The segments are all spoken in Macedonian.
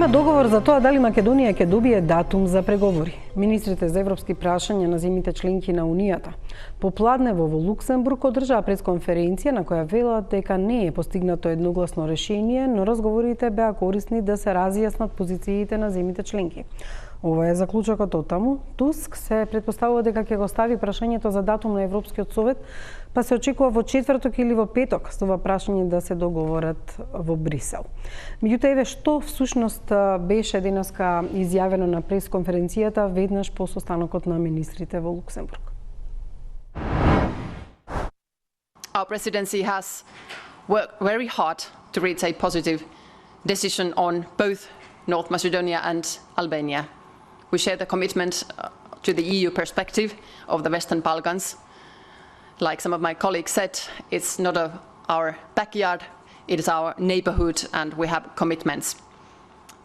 Нема договор за тоа дали Македонија ќе добие датум за преговори. Министрите за европски прашања на земјите членки на Унијата попладнево во Луксембург одржаа пресконференција на која велат дека не е постигнато едногласно решение, но разговорите беа корисни да се разјаснат позициите на земјите членки. Ова е заклучокот од таму. Туск се претпоставува дека ќе го стави прашањето за датум на Европскиот совет, па се очекува во четврток или во петок со ова прашање да се договорат во Брисел. Меѓутоа, еве што всушност беше денеска изјавено на пресконференцијата веднаш по состанокот на министрите во Луксембург. Our presidency has worked very hard to reach a positive decision on both North Macedonia and Albania. We share the commitment to the EU perspective of the Western Balkans. Like some of my colleagues said, it's not our backyard, it is our neighborhood, and we have commitments.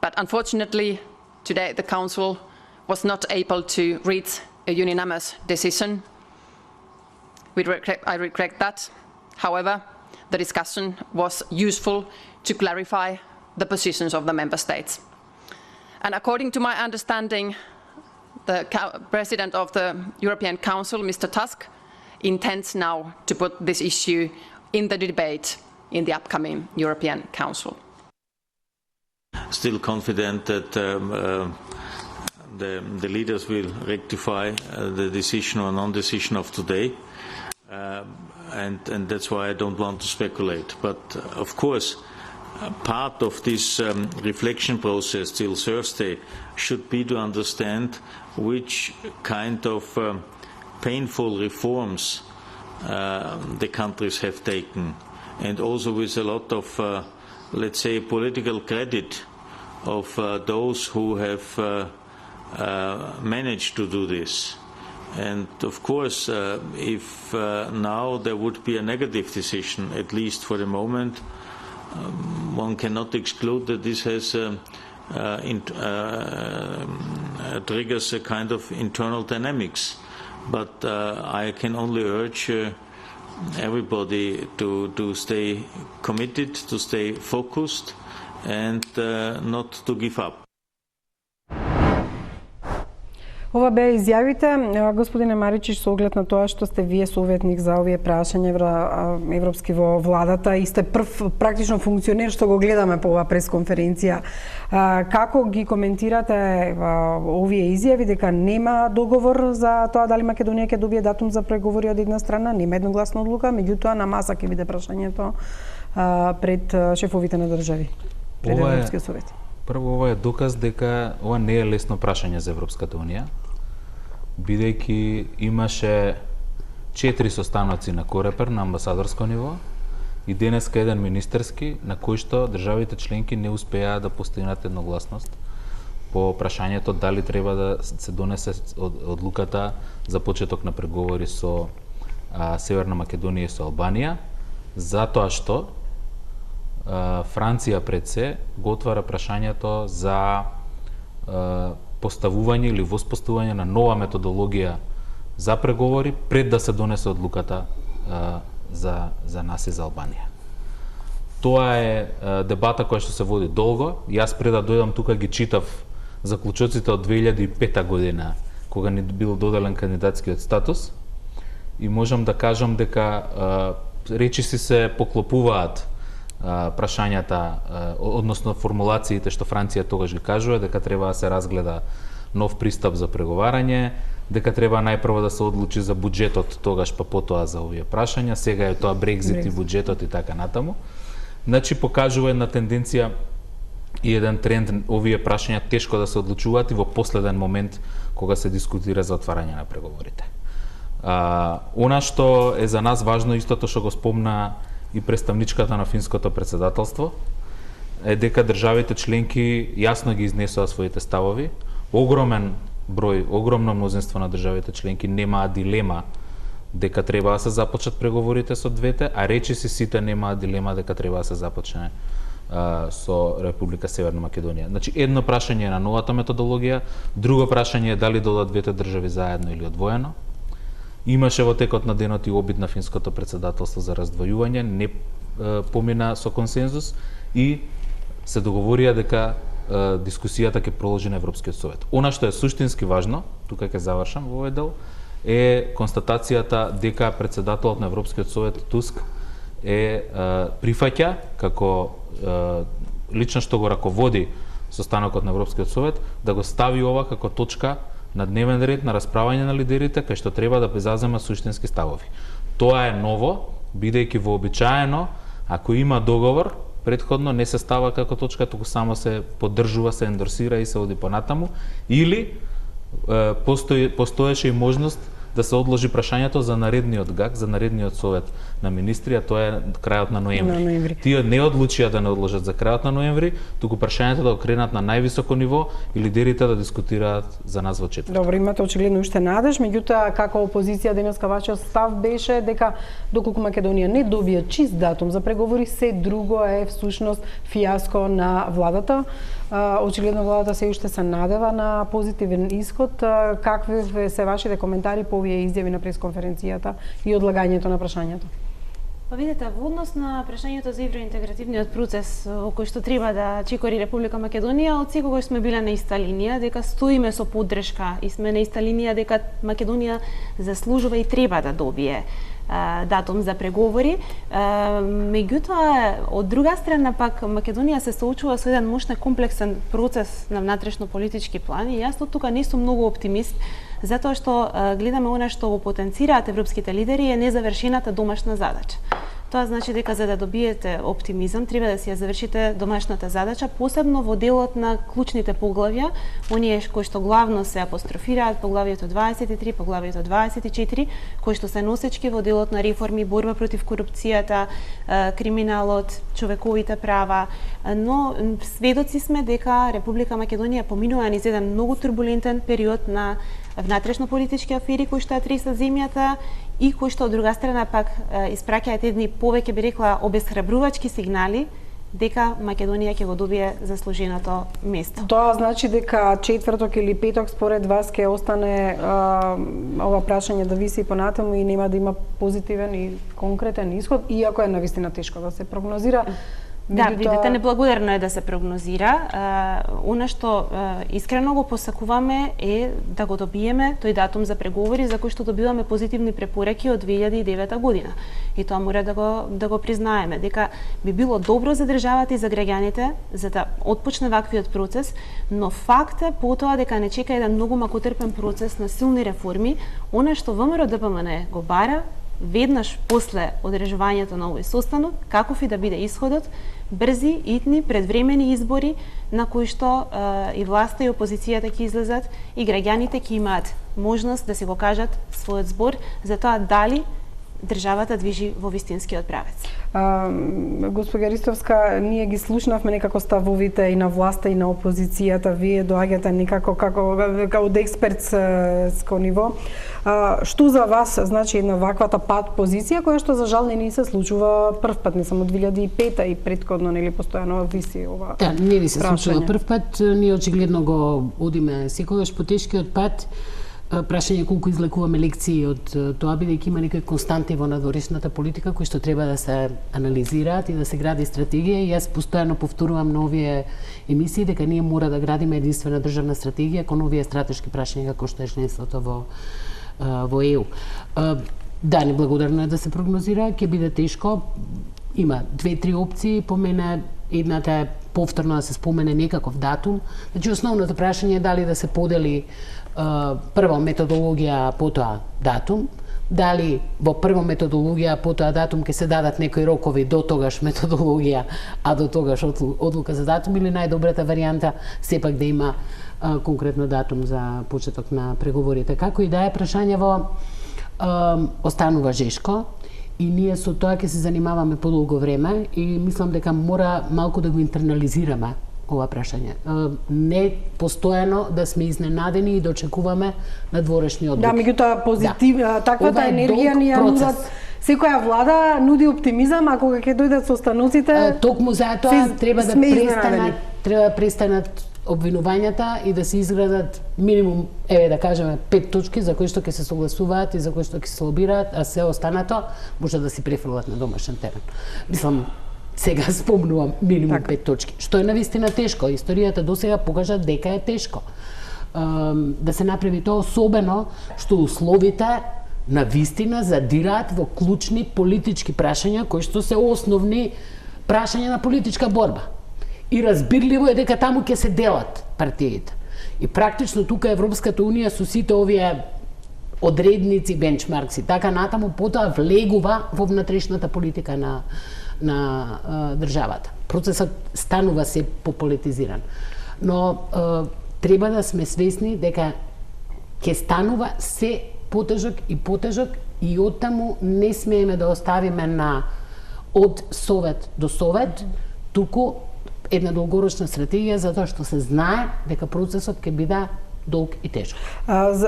But unfortunately, today the Council was not able to reach a unanimous decision. I regret that. However, the discussion was useful to clarify the positions of the Member States. And according to my understanding, the President of the European Council, Mr. Tusk, intends now to put this issue in the debate in the upcoming European Council. Still confident that the leaders will rectify the decision or non-decision of today, and that's why I don't want to speculate. But of course, part of this reflection process till Thursday should be to understand which kind of painful reforms the countries have taken, and also with a lot of, let's say, political credit of those who have managed to do this. And of course, if now there would be a negative decision, at least for the moment, one cannot exclude that this has triggers a kind of internal dynamics. But I can only urge everybody to stay committed, to stay focused, and not to give up. Ова беа изјавите, господине Маричич, со оглед на тоа што сте вие советник за овие прашања европски во владата и сте прв практично функционер што го гледаме по оваа пресконференција. Како ги коментирате овие изјави дека нема договор за тоа дали Македонија ќе добие датум за преговори од една страна, нема едногласна одлука, меѓутоа на маса ќе биде прашањето пред шефовите на држави, пред Европскиот совет? Прво, ова е доказ дека ова не е лесно прашање за Европската Унија, бидејќи имаше 4 состаноци на Корепер на амбасадорско ниво и денеска еден министерски, на кој што државите членки не успеа да постигнат едногласност по прашањето дали треба да се донесе одлуката за почеток на преговори со Северна Македонија и со Албанија, затоа што Франција пред се го отвара прашањето за поставување или воспоставување на нова методологија за преговори пред да се донесе одлуката за нас и за Албанија. Тоа е дебата која што се води долго. Јас пред да дојдам тука ги читав заклучоците од 2005 година, кога ни бил доделен кандидатскиот статус, и можам да кажам дека речиси се поклопуваат прашањата, односно формулациите што Франција тогаш ги кажува, дека треба да се разгледа нов пристап за преговарање, дека треба најпрво да се одлучи за буџетот тогаш, па потоа за овие прашања, сега е тоа Брекзит и буџетот и така натаму. Значи покажува една тенденција и еден тренд овие прашања тешко да се одлучуваат и во последен момент кога се дискутира за отварање на преговорите. Она што е за нас важно, истото што го спомна и представничката на финското председателство, е дека државите членки јасно ги изнесоа своите ставови. Огромен број, огромно мнозинство на државите членки немаа дилема дека треба да се започнат преговорите со двете, а речиси сите немаа дилема дека треба да се започне со Република Северна Македонија. Значи, едно прашање е на новата методологија, друго прашање е дали додат двете држави заедно или одвоено. Имаше во текот на денот и обид на финското председателство за раздвојување, не помина со консензус и се договорија дека дискусијата ќе продолжи на Европскиот совет. Она што е суштински важно, тука ќе завршам во овој дел, е констатацијата дека председателот на Европскиот совет Туск прифаќа како лично што го раководи состанокот на Европскиот совет да го стави ова како точка на дневен ред на расправање на лидерите кај што треба да зазема суштински ставови. Тоа е ново, бидејќи вообичаено ако има договор претходно не се става како точка, туку само се поддржува, се ендорсира и се оди понатаму, или постоеше и можност да се одложи прашањето за наредниот ГАК, за наредниот совет на министри, а тоа е крајот на ноември. Тие не одлучија да не одложат за крајот на ноември, туку прашањето да го кренат на највисоко ниво и лидерите да дискутираат за нас во четврток. Добро, имате очигледно уште надеж, меѓутоа како опозиција денеска вашиот став беше дека доколку Македонија не добие чист датум за преговори, се друго е всушност фијаско на владата. Очигледно владата се уште се надева на позитивен исход. Какви се вашите коментари по овие изјави на пресконференцијата и одлагањето на прашањето? Па видете, во однос на прашањето за евроинтегративниот процес во кој што треба да чекори Република Македонија, од секогаш сме биле на иста линија, дека стоиме со поддршка и сме на иста линија дека Македонија заслужува и треба да добие датум за преговори. Меѓутоа, од друга страна пак Македонија се соочува со еден мощен комплексен процес на внатрешно политички план и јас од тука не сум многу оптимист, затоа што гледаме она што го потенцираат европските лидери е незавршената домашна задача. Тоа значи дека за да добиете оптимизам треба да си ја завршите домашната задача, посебно во делот на клучните поглавја, оние кои што главно се апострофираат, поглавјето 23, поглавјето 24, кои што се носечки во делот на реформи, борба против корупцијата, криминалот, човековите права, но сведоци сме дека Република Македонија поминува низ еден многу турбулентен период на внатрешно политички афери кои што ја тресат земјата и кои што од друга страна пак испраќаат едни повеќе би рекла обесхрабрувачки сигнали дека Македонија ќе го добие заслуженото место. Тоа значи дека четврток или петок според вас ќе остане ова прашање да виси понатаму и нема да има позитивен и конкретен исход, иако е навистина тешко да се прогнозира. Да, видите, неблагодарно е да се прогнозира. Она што искрено го посакуваме е да го добиеме тој датум за преговори за кој што добиваме позитивни препораки од 2009 година. И тоа мора да го признаеме, дека би било добро за државата и за граѓаните за да отпочне ваквиот процес, но факт е потоа дека не чека еден многу макотрпен процес на силни реформи, она што ВМРО-ДПМН го бара веднаш после одржувањето на овој состанок, каков и да биде исходот, брзи, итни, предвремени избори на кои што и власта и опозицијата ќе излезат и граѓаните ќе имаат можност да си го кажат својот збор за тоа дали државата движи во вистинскиот правец. Госпоѓа Ристовска, ние ги слушнавме некако ставовите и на власта и на опозицијата. Вие доаѓате некако како од експертско ниво. Што за вас значи една ваквата пат позиција која што за жал не ни се случува првпат, не само 2005 и претходно нели постојано виси ова. Да, не ни се случува првпат, ние очигледно го одиме секогаш по тешкиот пат. Прашање колку излекуваме лекции од тоа, бидејќи има некои константи во надворешната политика кои што треба да се анализираат и да се гради стратегија. И јас постојано повторувам на овие емисии дека ние мора да градиме единствена државна стратегија кон овие стратешки прашања како што е членството во ЕУ. Да, неблагодарно е да се прогнозира, ќе биде тешко. Има 2-3 опции, по мене едната е повторно да се спомене некаков датум. Значи основното прашање е дали да се подели прво методологија, потоа датум, дали во прво методологија, потоа датум ќе се дадат некои рокови, до тогаш методологија, а до тогаш одлука за датум, или најдобрата варијанта сепак да има конкретно датум за почеток на преговорите. Како и да е, прашањево останува жешко и ние со тоа ќе се занимаваме подолго време и мислам дека мора малку да го интернализираме ова прашање. Не постојано да сме изненадени и да очекуваме надворешни одлуки. Да, меѓутоа позитивна таквата енергија ни ја нудат. Секоја влада нуди оптимизам, а кога ќе дојдат состаноците, токму затоа треба да престанат обвинувањата и да се изградат минимум, да кажеме, 5 точки за кои што ќе се согласуваат и за кои што ќе се лобираат, а се останато може да си префрлат на домашен терен. Мислам, Сега спомнувам минимум 5 точки. Што е навистина тешко. Историјата досега покажа дека е тешко. Да се направи тоа, особено што условите на вистина задираат во клучни политички прашања кои што се основни прашања на политичка борба. И разбирливо е дека таму ќе се делат партиите. И практично тука Европската унија со сите овие одредници, бенчмаркси, така натаму потоа влегува во внатрешната политика на државата. Процесот станува се пополитизиран. Но треба да сме свесни дека ќе станува се потежок и оттаму не смееме да оставиме од совет до совет, туку една долгорочна стратегија, затоа што се знае дека процесот ќе биде долг и тежок.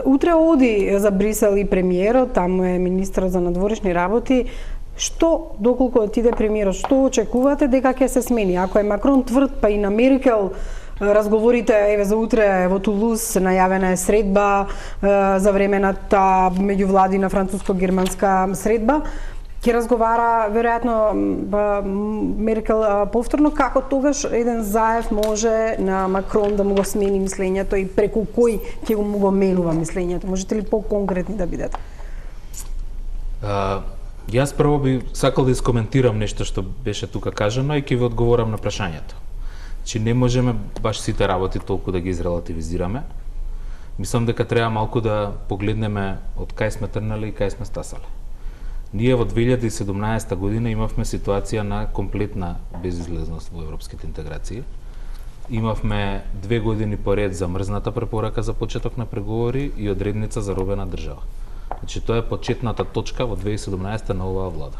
Утре оди за Брисел и премиерот, таму е министрот за надворешни работи. Што, доколку отиде премиерот, што очекувате дека ќе се смени? Ако е Макрон тврд, па и на Меркел, разговорите еве за утре во Тулуз најавена е средба за времената меѓувладина француско-германска средба. Ќе разговара веројатно Меркел повторно, како тогаш еден заев може на Макрон да му го смени мислењето и преку кој ќе му го менува мислењето? Можете ли по-конкретни да бидете? Јас прво би сакал да искоментирам нешто што беше тука кажано и ќе ви одговорам на прашањето. Че не можеме баш сите работи толку да ги изрелативизираме. Мислам дека треба малку да погледнеме од кај сме трнали и кај сме стасали. Ние во 2017 година имавме ситуација на комплетна безизлезност во европските интеграции. Имавме 2 години поред замрзната препорака за почеток на преговори и одредница за робена држава. Значи тоа е почетната точка во 2017 на оваа влада.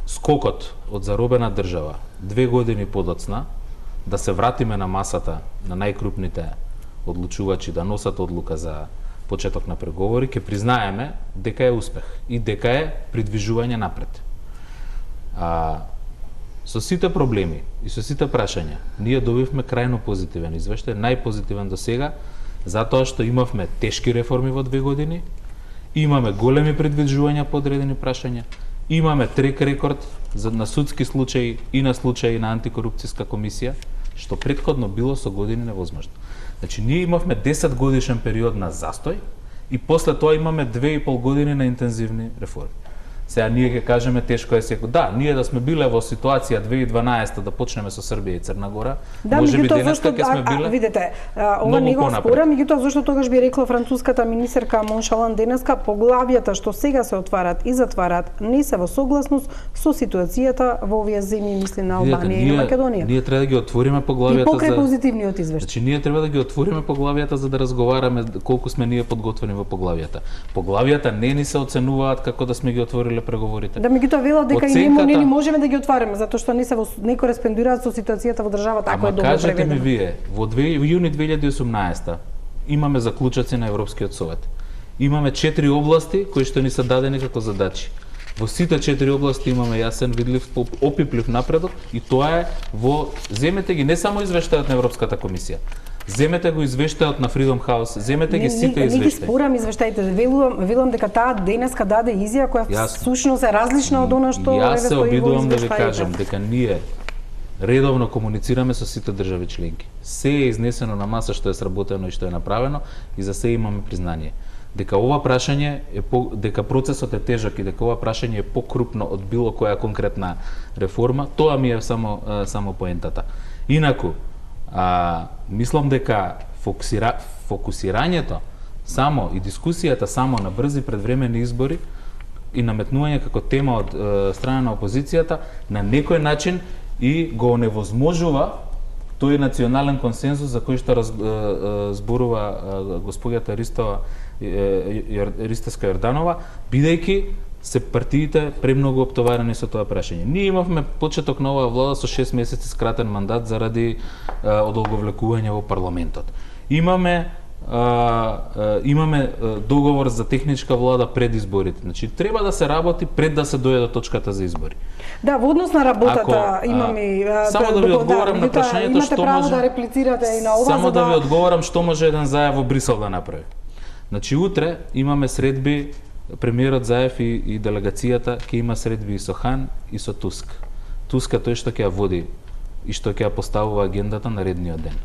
Скокот од заробена држава 2 години подоцна да се вратиме на масата на најкрупните одлучувачи да носат одлука за почеток на преговори, ќе признаеме дека е успех и дека е придвижување напред. Со сите проблеми и со сите прашања, ние добивме крајно позитивен извештај, најпозитивен до сега, затоа што имавме тешки реформи во 2 години, имаме големи придвижувања по одредени прашања, имаме трек рекорд на судски случаи и на случаи на антикорупцијска комисија, што претходно било со години невозможно. Значи, ние имавме 10 годишен период на застој и после тоа имаме 2,5 години на интензивни реформи. Сега ние ќе кажеме тешко е секој. Да, ние да сме биле во ситуација 2012 да почнеме со Србија и Црна Гора, можеби денеска ќе сме биле. Видете, ова не го спорам, меѓутоа зашто тогаш би рекла француската министерка Моншалан денеска, поглавјата што сега се отварат и затварат не се во согласност со ситуацијата во овие земји, мисли на Албанија и на Македонија. Ние треба да ги отвориме поглавјата и покрај позитивниот извештај. Значи ние треба да ги отвориме поглавјата за да разговараме колку сме ние подготвени во поглавјата. Поглавјата не ни се оценуваат како да сме ги отвориле преговорите. Да, меѓутоа велат дека и не можеме да ги отвараме затоа што не кореспондираат со ситуацијата во државата, ако е добро преведено. Кажете ми вие, во јуни 2018 имаме заклучоци на Европскиот совет. Имаме 4 области кои што ни се дадени како задачи. Во сите 4 области имаме јасен, видлив, опиплив напредок и тоа е во земете ги не само извештајот на Европската комисија. Земете го извештајот на Freedom House, земете ги сите извештаи. Не ги спорам извештаите, велам дека таа денеска даде изјава која всушност е различна од она што Јас се обидувам да ви кажам дека ние редовно комуницираме со сите држави членки. Се е изнесено на маса што е сработено и што е направено и за се имаме признание. Дека ова прашање дека процесот е тежок и дека ова прашање е покрупно од било која конкретна реформа, тоа ми е само поентата. Инаку, мислам дека фокусирањето само и дискусијата само на брзи предвремени избори и наметнување како тема од страна на опозицијата на некој начин и го оневозможува тој национален консензус за кој што зборува госпоѓата Ристевска Јорданова, бидејќи се партиите премногу оптоварени со тоа прашање. Ние имавме почеток на оваа влада со 6 месеци скратен мандат заради одолговлекување во парламентот. Имаме договор за техничка влада пред изборите. Значи треба да се работи пред да се дојде до точката за избори. Да, во однос на работата имаме само да ви одговорам на прашањето што може да реплицирате и на ова само да ви одговорам што може еден заев во Брисел да направи. Значи утре имаме средби премиерот Заев и делегацијата ќе има средби и со Хан и со Туск. Туск е тој што ќе ја води и што ќе ја поставува агендата на редниот ден.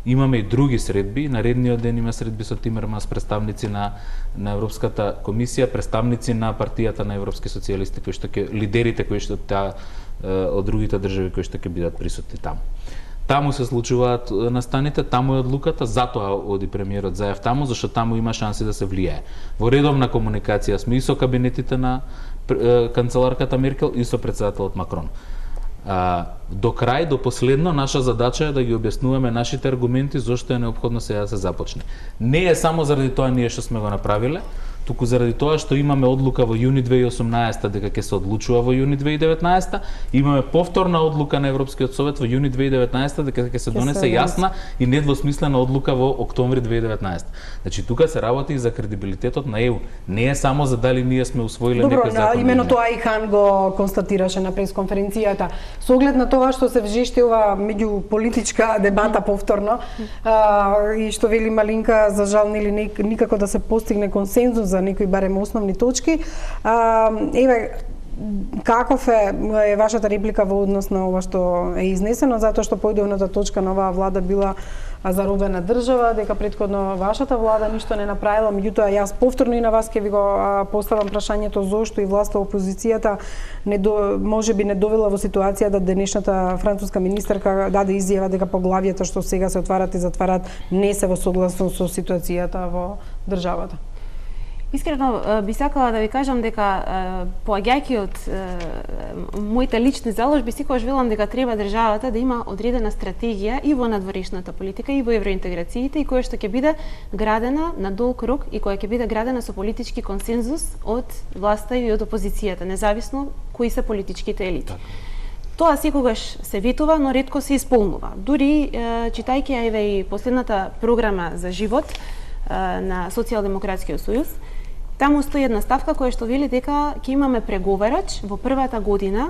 Имаме и други средби, на редниот ден има средби со Тимерманс, представници на Европската комисија, представници на партијата на европски социјалисти, кои што ќе лидерите кои што од другите држави кои што ќе бидат присутни таму. Таму се случуваат настаните, таму е одлуката, затоа оди премиерот Заев таму, зашто таму има шанси да се влијае. Во редовна комуникација сме и со кабинетите на канцеларката Меркел и со претседателот Макрон. До крај, до последно, наша задача е да ги објаснуваме нашите аргументи зошто е неопходно сега да се започне. Не е само заради тоа ние што сме го направиле, туку заради тоа што имаме одлука во јуни 2018 дека ќе се одлучува во јуни 2019, имаме повторна одлука на Европскиот совет во јуни 2019 дека ќе се донесе јасна и недвосмислена одлука во октомври 2019. Значи тука се работи и за кредибилитетот на ЕУ. Не е само за дали ние сме усвоиле некој закон. Добро, имено тоа и Хан го констатираше на пресконференцијата. Со оглед на тоа што се вжешти ова меѓуполитичка дебата повторно и што вели Малинка, за жал никако да се постигне консензус за некои барем основни точки. Еве, каков е вашата реплика во однос на ова што е изнесено, затоа што поидовната точка на оваа влада била заробена држава, дека претходно вашата влада ништо не направила, меѓутоа јас повторно и на вас ќе ви го поставам прашањето зошто и власта опозицијата можеби не довела во ситуација да денешната француска министерка даде изјава дека поглавјата што сега се отварат и затварат не се во согласно со ситуацијата во државата. Искрено би сакала да ви кажам дека поаѓајќи од моите лични заложби, секогаш велам дека треба државата да има одредена стратегија и во надворешната политика и во евроинтеграциите и која што ќе биде градена на долг рок и која ќе биде градена со политички консензус од власта и од опозицијата, независно кои се политичките елити. Тоа секогаш се ветува, но ретко се исполнува. Дури читајќи еве и последната програма за живот на Социјалдемократскиот сојуз, таму стои една ставка која што вели дека ќе имаме преговарач во првата година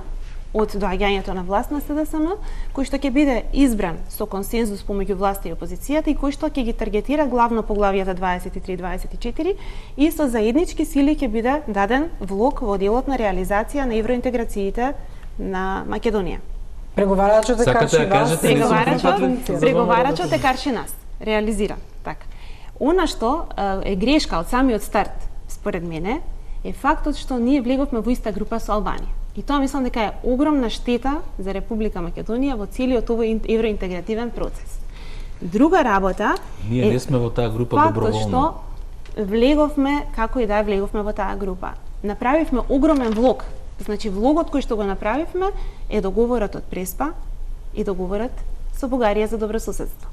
од доаѓањето на власт на СДСМ, кој што ќе биде избран со консензус помеѓу власта и опозицијата и кој што ќе ги таргетира главно поглавјата 23-24 и со заеднички сили ќе биде даден влог во делот на реализација на евроинтеграциите на Македонија. Преговарачот е карши вас. Преговарачот е карши нас. Реализира. Така. Она што е грешка од самиот старт, според мене, е фактот што ние влеговме во иста група со Албанија. И тоа мислам дека е огромна штета за Република Македонија во целиот овој евроинтегративен процес. Друга работа ние не сме во таа група доброволно. Фактот што влеговме, како и да влеговме во таа група. Направивме огромен влог. Значи влогот кој што го направивме е договорот од Преспа и договорот со Бугарија за добрососедство.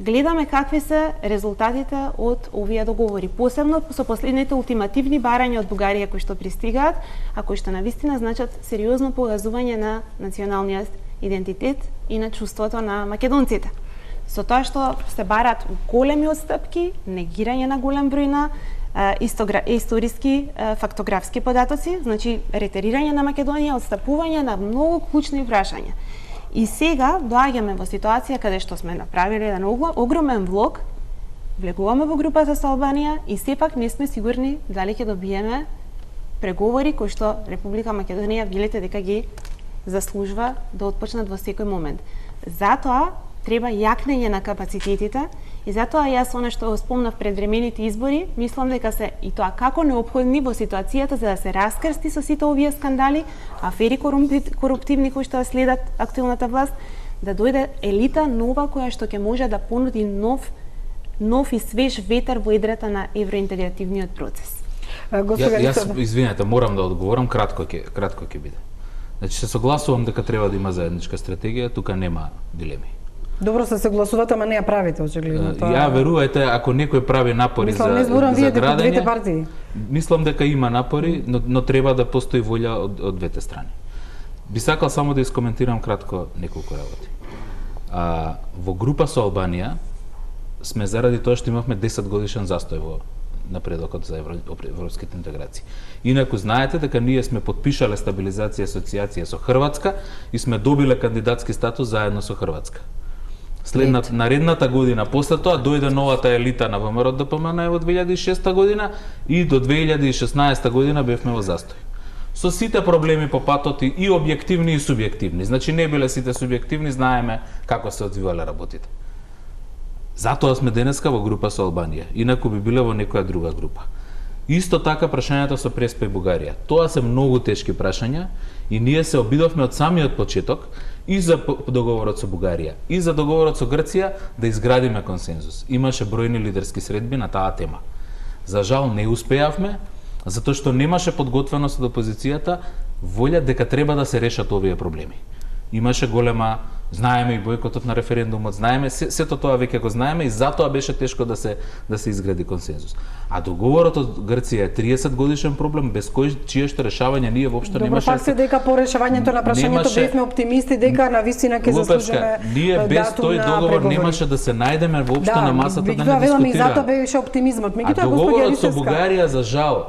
Гледаме какви се резултатите од овие договори, посебно со последните ултимативни барања од Бугарија кои што пристигаат, а кои што навистина значат сериозно погазување на националниот идентитет и на чувството на македонците. Со тоа што се барат големи отстапки, негирање на голем број на историски фактографски податоци, значи ретерирање на Македонија, отстапување на многу клучни прашања. И сега доаѓаме во ситуација каде што сме направиле еден огромен влог, влегуваме во групата со Албанија и сепак не сме сигурни дали ќе добиеме преговори кои што Република Македонија велите дека ги заслужува да отпочнат во секој момент. Затоа треба јакнење на капацитетите и затоа јас она што спомнав пред времените избори, мислам дека се и тоа како неопходни во ситуацијата за да се раскрсти со сите овие скандали, афери коруптивни кои што следат актуелната власт, да дојде елита нова која што ќе може да понуди нов и свеж ветер во едрата на евроинтегративниот процес. Јас извинете, морам да одговорам, кратко ќе биде. Значи се согласувам дека треба да има заедничка стратегија, тука нема дилеми. Добро се согласувате, ама не ја правите очигледно. Ја верувајте, ако некој прави напори за градење, мислам дека има напори, но треба да постои волја од двете страни. Би сакал само да искоментирам кратко неколку работи. Во група со Албанија сме заради тоа што имавме 10 годишен застој во напредокот за европските интеграции. Инаку знаете дека ние сме подпишале стабилизација и асоциација со Хрватска и сме добиле кандидатски статус заедно со Хрватска. Наредната година, после тоа дојде новата елита на ВМРО ДПМН во 2006 година и до 2016 година бевме во застој. Со сите проблеми по патот и објективни и субјективни. Значи не биле сите субјективни, знаеме како се одвивале работите. Затоа сме денеска во група со Албанија, инаку би биле во некоја друга група. Исто така прашањата со Преспа и Бугарија. Тоа се многу тешки прашања и ние се обидовме од самиот почеток и за договорот со Бугарија и за договорот со Грција да изградиме консензус. Имаше бројни лидерски средби на таа тема. За жал не успеавме, затоа што немаше подготвеност од опозицијата волја дека треба да се решат овие проблеми. Имаше голема, знаеме и бојкотот на референдумот, знаеме сето тоа веќе го знаеме и затоа беше тешко да се изгради консензус. А договорот од Грција е 30 годишен проблем без чиешто решавање ние воопшто немаше. Добро, пак се дека по решавањето на прашањето бевме оптимисти дека навистина ќе заслужиме ние без тој договор немаше да се најдеме воопшто на масата да не дискутираме. И затоа беше оптимизмот. А договорот со Бугарија за жал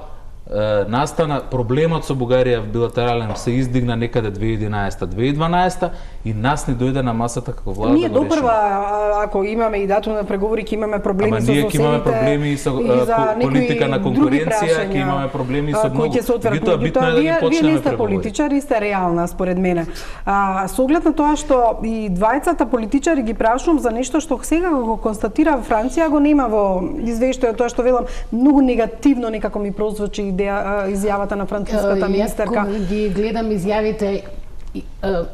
настана проблемот со Бугарија в билатерален се издигна некаде 2011-2012 и нас не дојде на масата како влада ние да го решиме. допрва, ако имаме и датум на преговори, ќе имаме проблеми со соседите. Ние ќе имаме проблеми со политика на конкуренција, ќе имаме проблеми со многу. Меѓутоа, битно е да ги почнеме вие не сте политичари, сте реална според мене. Со оглед на тоа што и двајцата политичари ги прашувам за нешто што сега го констатира Франција, го нема во извештајот, тоа што велам многу негативно некако ми прозвучи изјавата на француската министерка. Јас ги гледам изјавите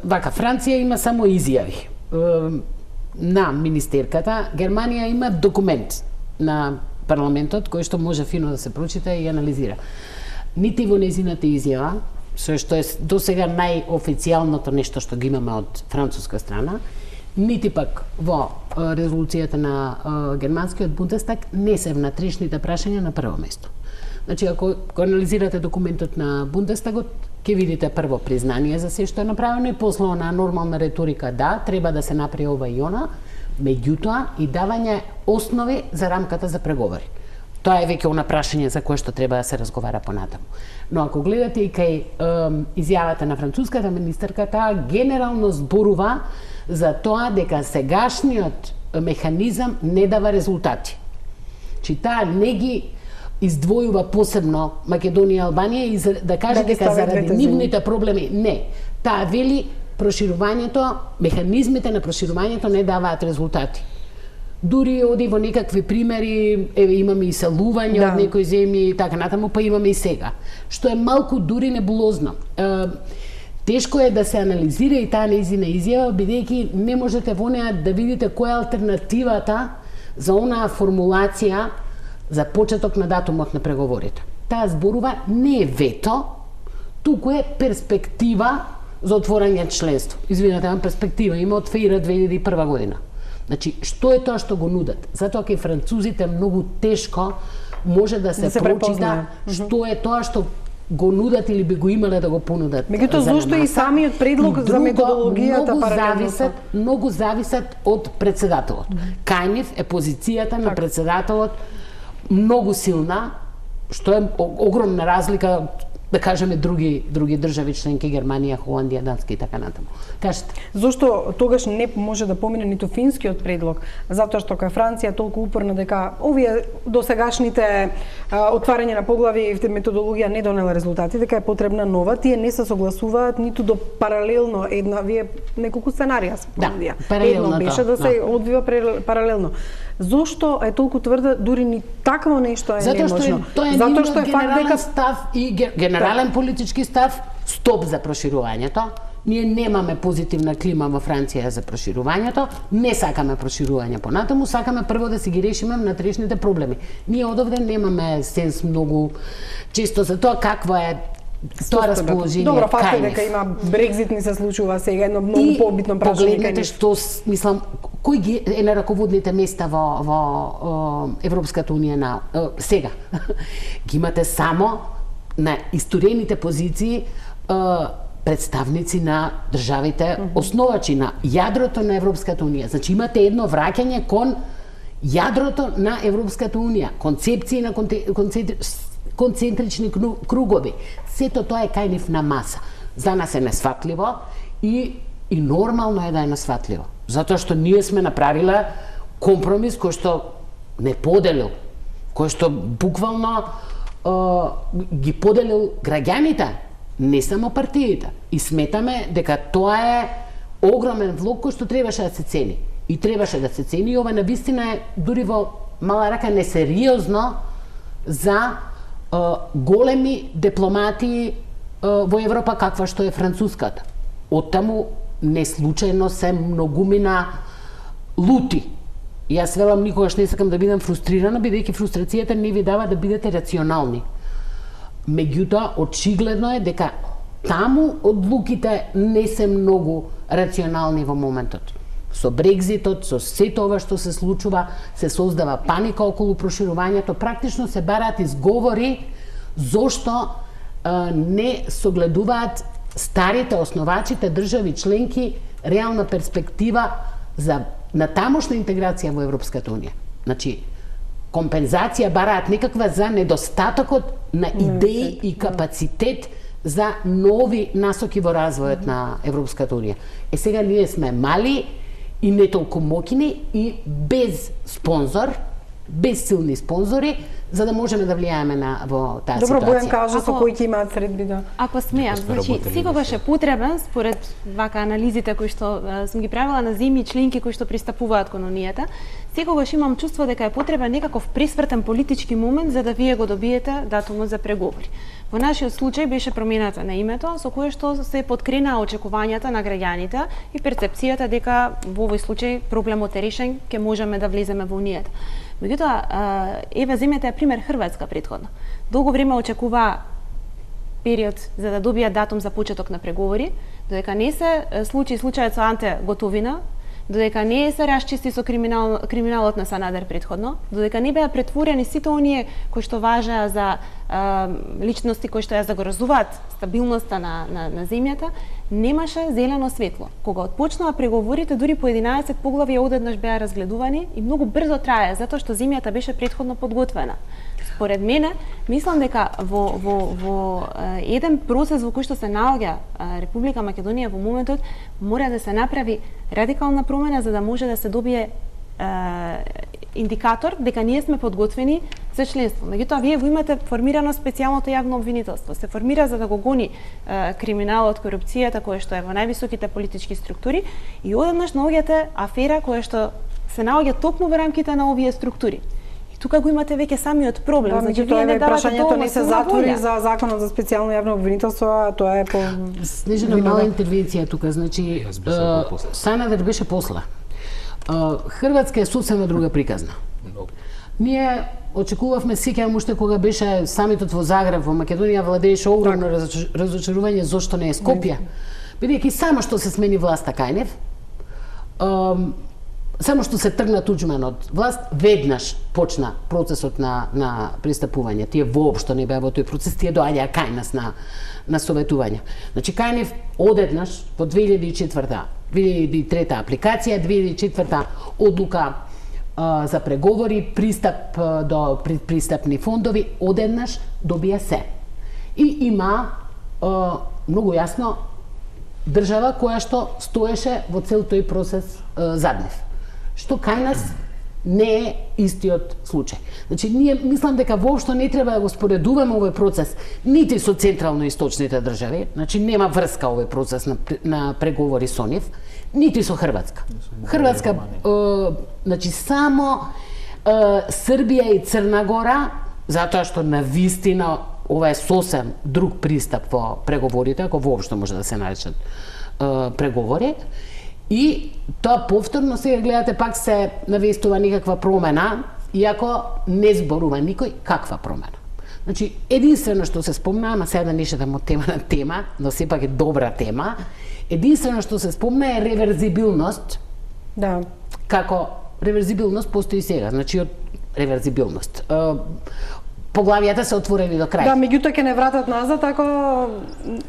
вака, Франција има само изјави на министерката, Германија има документ на парламентот кој што може фино да се прочита и анализира. Нити во незината изјава, што е досега најофицијалното нешто што ги имаме од француска страна, нити пак во резолуцијата на германскиот Бундестаг не се внатрешните прашања на прво место. Значи, ако анализирате документот на Бундестагот, ќе видите прво признание за се што е направено и после на нормална риторика, да, треба да се направи ова и она, меѓутоа и давање основи за рамката за преговори. Тоа е веќе она прашање за кое што треба да се разговара понатаму. Но ако гледате и кај изјавата на француската министерка, таа генерално зборува за тоа дека сегашниот механизам не дава резултати. Чи таа не ги издвојува посебно Македонија и Албанија и да каже дека заради нивните проблеми не. Таа вели проширувањето, механизмите на проширувањето не даваат резултати. Дури оди во некакви примери, имаме и селување од некои земји и така натаму, па имаме и сега. Што е малку дури небулозно. Тешко е да се анализира и таа нејзина изјава, бидејќи не можете во неа да видите која е алтернативата за онаа формулација за почеток на датумот на преговорите. Таа зборува не е вето, туку е перспектива за отворање членство. Извинете, перспектива има од ФИР 2001 година. Значи, што е тоа што го нудат? Затоа кај французите многу тешко може да се прочита што е тоа што го нудат или би го имале да го понудат. Меѓутоа, зошто и самиот предлог за методологијата паралелно? Многу зависат од председателот. Кај нив е позицијата на председателот многу силна, што е огромна разлика, да кажеме, други држави членки, Германија, Холандија, Данска и така натаму. Кажете. Зошто тогаш не може да помине ниту финскиот предлог? Затоа што кај Франција толку упорна дека овие досегашните отварање на поглави и методологија не донела резултати, дека е потребна нова, тие не се согласуваат ниту до паралелно една, вие неколку сценарија спомнија. Едно беше да се одвива паралелно. Зошто е толку тврда, дури ни такво нешто е неможно? Затоа што е факт дека став и генерален политички став, стоп за проширувањето. Ние немаме позитивна клима во Франција за проширувањето, не сакаме проширување понатаму, сакаме прво да си ги решиме внатрешните проблеми. Ние одовде немаме сенс многу често за тоа какво е тоа расположение. Добро, факт е дека има Брекзит ни се случува сега, едно многу побитно прашање. Погледнете што, мислам, кој ги е на раководните места во Европската Унија сега? Ги имате само на исторените позиции представници на државите основачи на јадрото на Европската Унија. Значи имате едно враќање кон јадрото на Европската Унија, концепции на концентрични кругови. Сето тоа е кај нив на маса. За нас е несфатливо и И нормално е да е насватливо. Затоа што ние сме направила компромис кој што не поделил, кој што буквално ги поделил граѓаните, не само партиите. И сметаме дека тоа е огромен влог кој што требаше да се цени. И требаше да се цени, и ова навистина е дури во мала рака несериозно за големи дипломати во Европа каква што е француската. Оттаму не случајно се многумина лути. Јас велам никогаш не сакам да бидам фрустрирана, бидејќи фрустрацијата не ви дава да бидете рационални. Меѓутоа, очигледно е дека таму одлуките не се многу рационални во моментот. Со Брекзитот, со сето ова што се случува, се создава паника околу проширувањето, практично се бараат изговори зошто не согледуваат старите основачите држави членки реална перспектива за на тамошна интеграција во Европската унија. Значи, компензација бараат некаква за недостатокот на идеи и капацитет за нови насоки во развојот на Европската унија. Сега ние сме мали и не толку мокини и без спонзор, без силни спонзори, за да можеме да влијаеме во таа ситуација. Добро, Бојан кажа со кои ќе имаат средби да... Ако смеам, значи секогаш е потребен, според вака анализите кои што сум ги правила на земји членки кои што пристапуваат кон унијата, секогаш имам чувство дека е потребен некаков пресвртен политички момент за да вие го добиете датумот за преговори. Во нашиот случај беше промената на името, со кое што се подкренаа очекувањата на граѓаните и перцепцијата дека во овој случај проблемот е решен, ќе можеме да влеземе во унијата. Меѓутоа, еве земјата е пример Хрватска претходно. Долго време очекува период за да добија датум за почеток на преговори, додека не се случи случајот со Анте Готовина, додека не се расчисти со криминалот на Санадер претходно, додека не беа претворени сите оние кои што важеа за личности кои што ја загрозуваат стабилноста на земјата, немаше зелено светло. Кога отпочнаа преговорите, дури по 11 поглавја одеднаш беа разгледувани и многу брзо трае, затоа што земјата беше претходно подготвена. Според мене, мислам дека во еден процес во кој што се наоѓа Република Македонија во моментот, мора да се направи радикална промена за да може да се добие индикатор дека ние сме подготвени за членство. Меѓутоа, вие го имате формирано специјалното јавно обвинителство. Се формира за да го гони криминалот, корупцијата, која што е во највисоките политички структури и одеднаш наоѓате афера која што се наоѓа токму во рамките на овие структури. Тука го имате веќе самиот проблем. Да, значи вие не давате прашањето не се затвори за законот за специјално јавно обвинителство, а тоа е по Снежана мала интервенција тука, значи Санадер беше после. Хрватска е сосема друга приказна. Ние очекувавме, сеќавам уште кога беше самитот во Загреб, во Македонија владееше огромно разочарување зошто не е Скопје. Бидејќи само што се смени власта Кајнев, само што се тргна Туџман од власт, веднаш почна процесот на пристапување. Тие воопшто не беа во тој процес, тие доаѓаа кај нас на советување. Значи Кајнев одеднаш во 2003 апликација, 2004 одлука за преговори, пристап до пристапни фондови, одеднаш добија се. И има многу јасно држава која што стоеше во цел тој процес зад нив. Што кај нас не е истиот случај. Значи, ние мислам дека воопшто не треба да го споредуваме овој процес нити со централно-источните држави, значи нема врска овој процес на преговори со нив, нити со Хрватска. Хрватска, значи само Србија и Црна Гора, затоа што навистина ова е сосем друг пристап во преговорите, ако воопшто може да се наречат преговори. И тоа повторно сега гледате пак се навестува некаква промена, иако не зборува никој каква промена. Значи, единствено што се спомна, ама сега да не шетам од тема на тема, но сепак е добра тема, единствено што се спомна е реверзибилност. Да. Како реверзибилност постои сега, значи од реверзибилност. Поглавијата се отворени до крај. Да, меѓутоа ќе не вратат назад, ако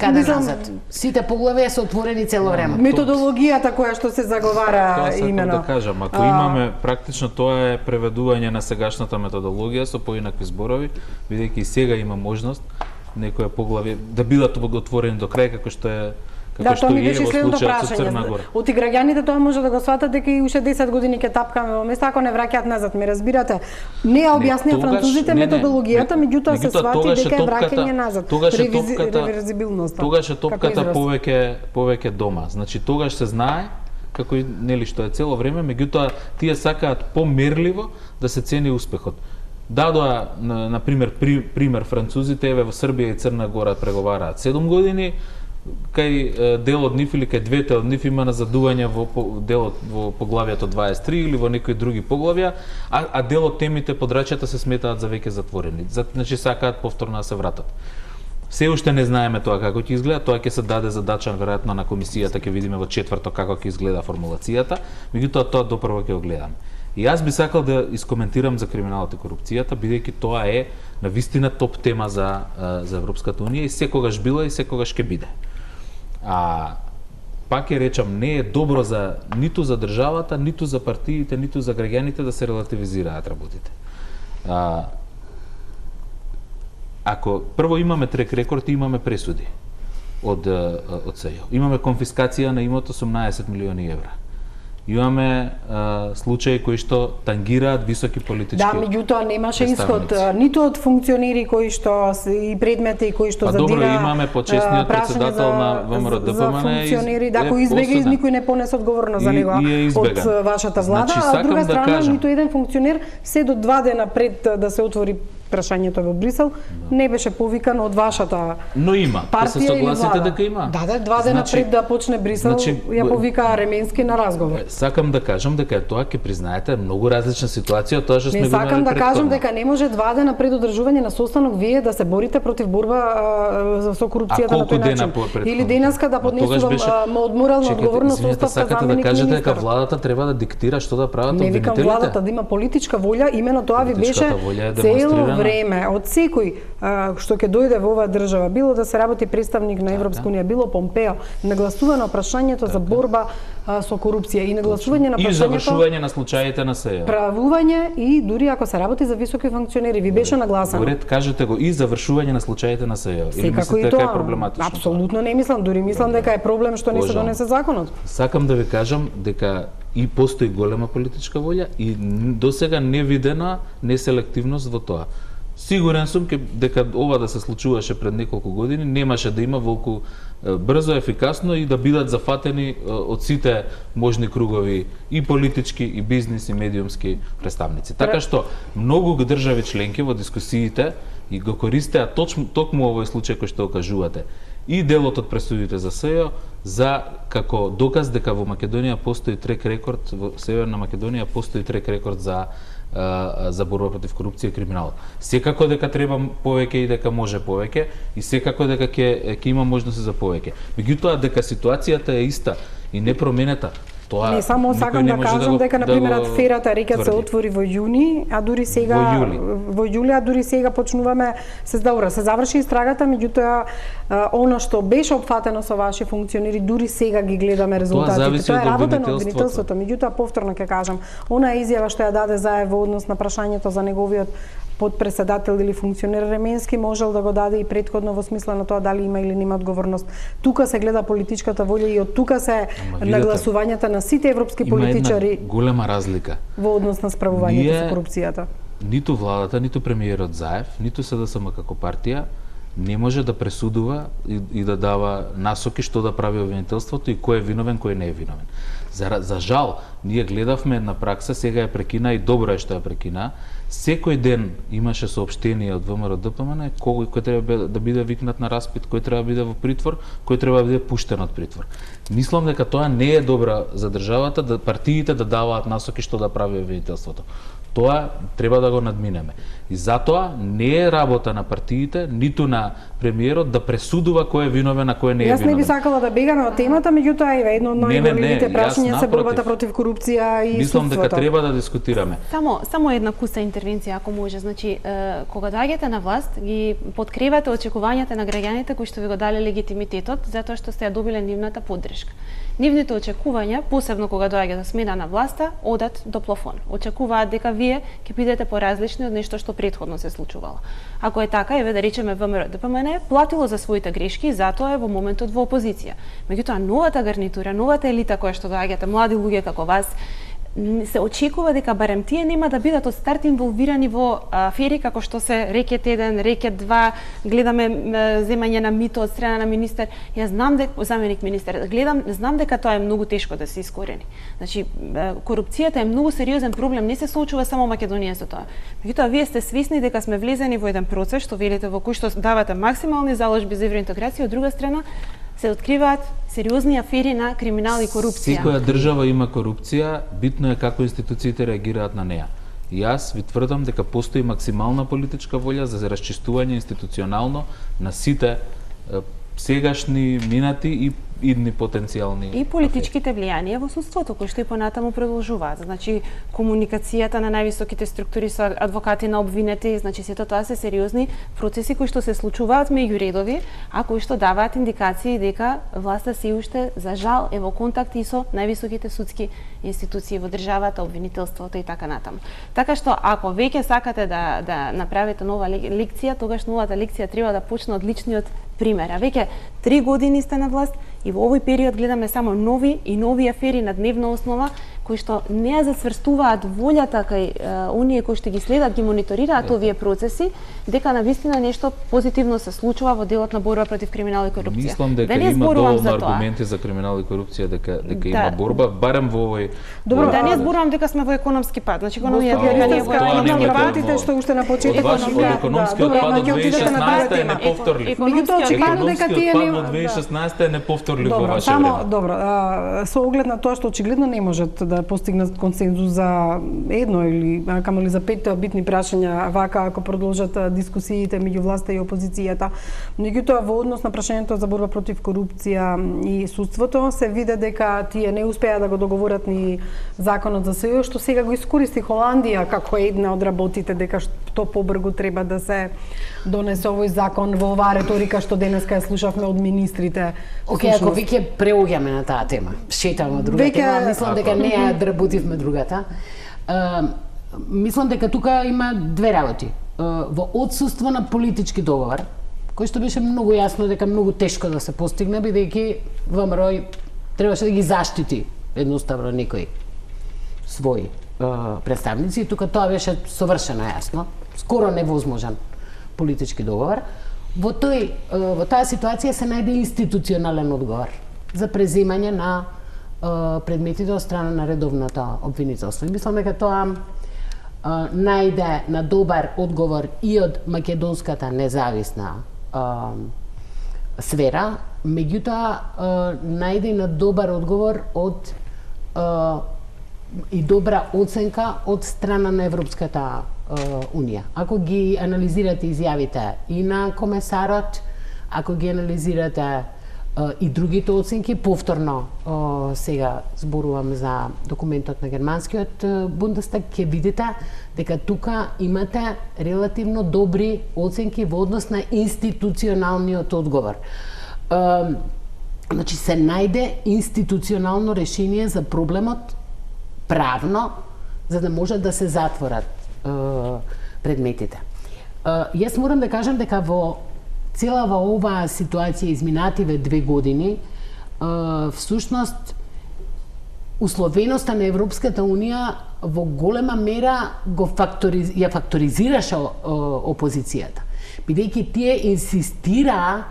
Каде назад? Сите поглавија се отворени цело време. Методологијата која што се заговара имено. Тоа да кажам, ако имаме практично тоа е преведување на сегашната методологија со поинакви зборови, бидејќи сега има можност некоја поглавје да бидат отворени до крај Да, што тоа ми е беше во следното случајот со Црна прашање. Гора. Оти граѓаните тоа може да го сватат дека и уште 10 години ќе тапкаме во место ако не враќаат назад, ме разбирате. Не ја објаснија французите методологијата, меѓутоа се свати дека е враќање назад. Реверзибилноста. Тогаш е топката повеќе дома. Значи тогаш се знае како и нели што е цело време, меѓутоа тие сакаат померливо да се цени успехот. Дадоа на пример французите, еве во Србија и Црна Гора преговараат 7 години, кај дел од нив или кај двете од нив има назадување во делот во поглавието 23 или во некои други поглавја, а дел од темите подрачјата се сметаат за веќе затворени. Значи сакаат повторно да се вратат. Се уште не знаеме тоа како ќе изгледа, тоа ќе се даде задача веројатно на комисијата, ќе видиме во четврток како ќе изгледа формулацијата, меѓутоа тоа допрво ќе го гледаме. И јас би сакал да искоментирам за криминалот и корупцијата, бидејќи тоа е навистина топ тема за Европската унија и секогаш била и секогаш ќе биде. Пак ќе речам, не е добро ниту за државата, ниту за партиите, ниту за граѓаните да се релативизираат работите. Ако прво имаме трек рекорд и имаме пресуди од СЈО. Имаме конфискација на имот 18 милиони евра. Имаме случаи кои што тангираат високи политички. Да, меѓутоа немаше исход ниту од функционери кои што и предмети кои што задира. Добро, имаме почесниот председател на ВМРО ДПМН. За функционери, да, кој избега и никој не понесе одговорност за него од вашата влада, значи, а од друга страна кажам, ниту еден функционер се до 2 дена пред да се отвори прашањето во Брисел не беше повикан од вашата. Но има. Да се согласите дека има. Да, 2 дена пред да почне Брисел ја повика Ременски на разговор. Сакам да кажам дека тоа ќе признаете многу различна ситуација, тоа што сме го имали. Сакам да кажам дека не може 2 дена пред одржување на состанок вие да се борите против борба со корупцијата на тој начин. Или денеска да поднесувам морална одговорност оставка сакате да кажете дека владата треба да диктира што да прават обвинителите. Не викам владата да има политичка волја, имено тоа ви беше цело време од секој што ќе дојде во оваа држава, било да се работи представник на Европска унија, било Помпео, нагласува на прашањето за борба со корупција и нагласување на прашањето и завршување на случаите на СЈО. Правување и дури ако се работи за високи функционери, ви беше нагласано. Горет кажете го и завршување на случаите на СЈО. Или мислите дека е проблематично? Апсолутно не мислам, дури мислам дека е проблем што не се донесе законот. Сакам да ви кажам дека и постои голема политичка волја и досега невидена неселективност во тоа. Сигурен сум дека ова да се случуваше пред неколку години, немаше да има волку брзо, ефикасно и да бидат зафатени од сите можни кругови и политички, и бизнис, и медиумски представници. Така што многу држави членки во дискусиите и го користеа токму овој случај кој што го кажувате. И делот од пресудите за СЈО за како доказ дека во Македонија постои трек рекорд, во Северна Македонија постои трек рекорд за борба против корупција и криминалот. Секако дека треба повеќе и дека може повеќе и секако дека ќе има можности за повеќе. Меѓутоа дека ситуацијата е иста и не променета. Тоа не само сакам да кажам дека на пример аферата Рекет се отвори во јуни, а дури сега во јули, а дури сега почнуваме се заврши истрагата, меѓутоа она што беше опфатено со ваши функционери дури сега ги гледаме резултатите. Тоа е работа на обвинителството, меѓутоа повторно ќе кажам, она изјава што ја даде Заев во однос на прашањето за неговиот подпредседател или функционер Ременски можел да го даде и претходно во смисла на тоа дали има или нема одговорност. Тука се гледа политичката волја и од тука се нагласувањата на сите европски политичари. Има една голема разлика во однос на справувањето со корупцијата. Ниту владата, ниту премиерот Заев, ниту СДСМ како партија не може да пресудува и да дава насоки што да прави обвинителството и кој е виновен, кој не е виновен. За жал, ние гледавме една пракса, сега ја прекина и добро е што ја прекина. Секој ден имаше соопштение од ВМРО ДПМН кој треба да биде викнат на распит, кој треба да биде во притвор, кој треба да биде пуштен од притвор. Мислам дека тоа не е добра за државата, да партиите да даваат насоки што да прави обвинителството. Тоа треба да го надминеме. И затоа не е работа на партиите, ниту на премиерот да пресудува кој е виновен, а кој не е виновен. Јас не би сакала да бегаме од темата, меѓутоа е едно од најголемите прашања се борбата против корупција и мислам дека треба да дискутираме. Само една куса интервенција ако може. Значи, кога доаѓате на власт, ги подкревате очекувањата на граѓаните кои што ви го дале легитимитетот затоа што сте ја добиле нивната поддршка. нивните очекувања, посебно кога доаѓа до смена на власта, одат до плафон. Очекуваат дека вие ќе бидете поразлични од нешто што претходно се случувало. Ако е така, еве да речеме ВМРО ДПМН платило за своите грешки и затоа е во моментот во опозиција. Меѓутоа новата гарнитура, новата елита која што доаѓате, млади луѓе како вас, се очекува дека барем тие нема да бидат од старт инволвирани во афери како што се рекет 1, рекет 2, гледаме земање на мито од страна на министер. Јас знам дека заменик министер, знам дека тоа е многу тешко да се искорени. Значи корупцијата е многу сериозен проблем, не се соочува само Македонија со тоа. Меѓутоа вие сте свесни дека сме влезени во еден процес што велите во кој што давате максимални заложби за евроинтеграција, од друга страна се откриваат сериозни афери на криминал и корупција. Секоја држава има корупција, битно е како институциите реагираат на неа. И јас ви тврдам дека постои максимална политичка волја за расчистување институционално на сите сегашни, минати и идни потенцијални и политичките влијанија во судството, кои што и понатаму продолжуваат. Значи комуникацијата на највисоките структури со адвокати на обвинети, значи сето тоа се сериозни процеси кои што се случуваат меѓу редови, а кои што даваат индикации дека власта се уште за жал е во контакт и со највисоките судски институции во државата, обвинителството и така натаму. Така што ако веќе сакате да направите нова лекција, тогаш новата лекција треба да почне од личниот пример. А веќе 3 години сте на власт и во овој период гледаме само нови и нови афери на дневна основа кои што не ја засврстуваат волјата кај оние кои што ги следат, ги мониторираат овие процеси, дека навистина нешто позитивно се случува во делот на борба против криминал и корупција. Мислам дека има доволно аргументи за криминал и корупција, дека има борба, барем во овој. Добро, да не зборувам дека сме во економски пад. Значи економијата дека не е во економски пад. Партите што уште на почеток економскиот пад од 2016 е неповторлив. Очигледно дека тие не од 2016 е неповторлив во ваше време. Добро, со оглед на тоа што очигледно не можат да постигнат консензус за едно или камоли за 5 битни прашања вака ако продолжат дискусиите меѓу власта и опозицијата. Меѓутоа во однос на прашањето за борба против корупција и судството се виде дека тие не успеа да го договорат ни законот за СЈО, што сега го искористи Холандија како една од работите дека што побрзо треба да се донесе овој закон во оваа реторика што денеска ја слушавме од министрите. Океј, ако веќе преоѓаме на таа тема, шетаме друга тема, мислам дека не ја дработивме другата. Мислам дека тука има две работи. Во отсуство на политички договор, кој што беше многу јасно дека многу тешко да се постигне, бидејќи ВМРО требаше да ги заштити едноставно некои своји представници, и тука тоа беше совршено јасно, скоро невозможен политички договор. Во таа ситуација се најде институционален одговор за преземање на предметите од страна на редовното обвинителство. И мислам дека тоа најде на добар одговор и од македонската независна сфера, меѓутоа најде на добар одговор од и добра оценка од страна на Европската Унија. Ако ги анализирате изјавите и на комесарот, ако ги анализирате и другите оценки, повторно сега зборувам за документот на германскиот Бундестаг, ќе видите дека тука имате релативно добри оценки во однос на институционалниот одговор. Значи се најде институционално решение за проблемот правно, за да може да се затворат предметите. Јас морам да кажам дека во целава оваа ситуација изминативе 2 години, всушност условеноста на Европската Унија во голема мера ја факторизираше опозицијата, бидејќи тие инсистираа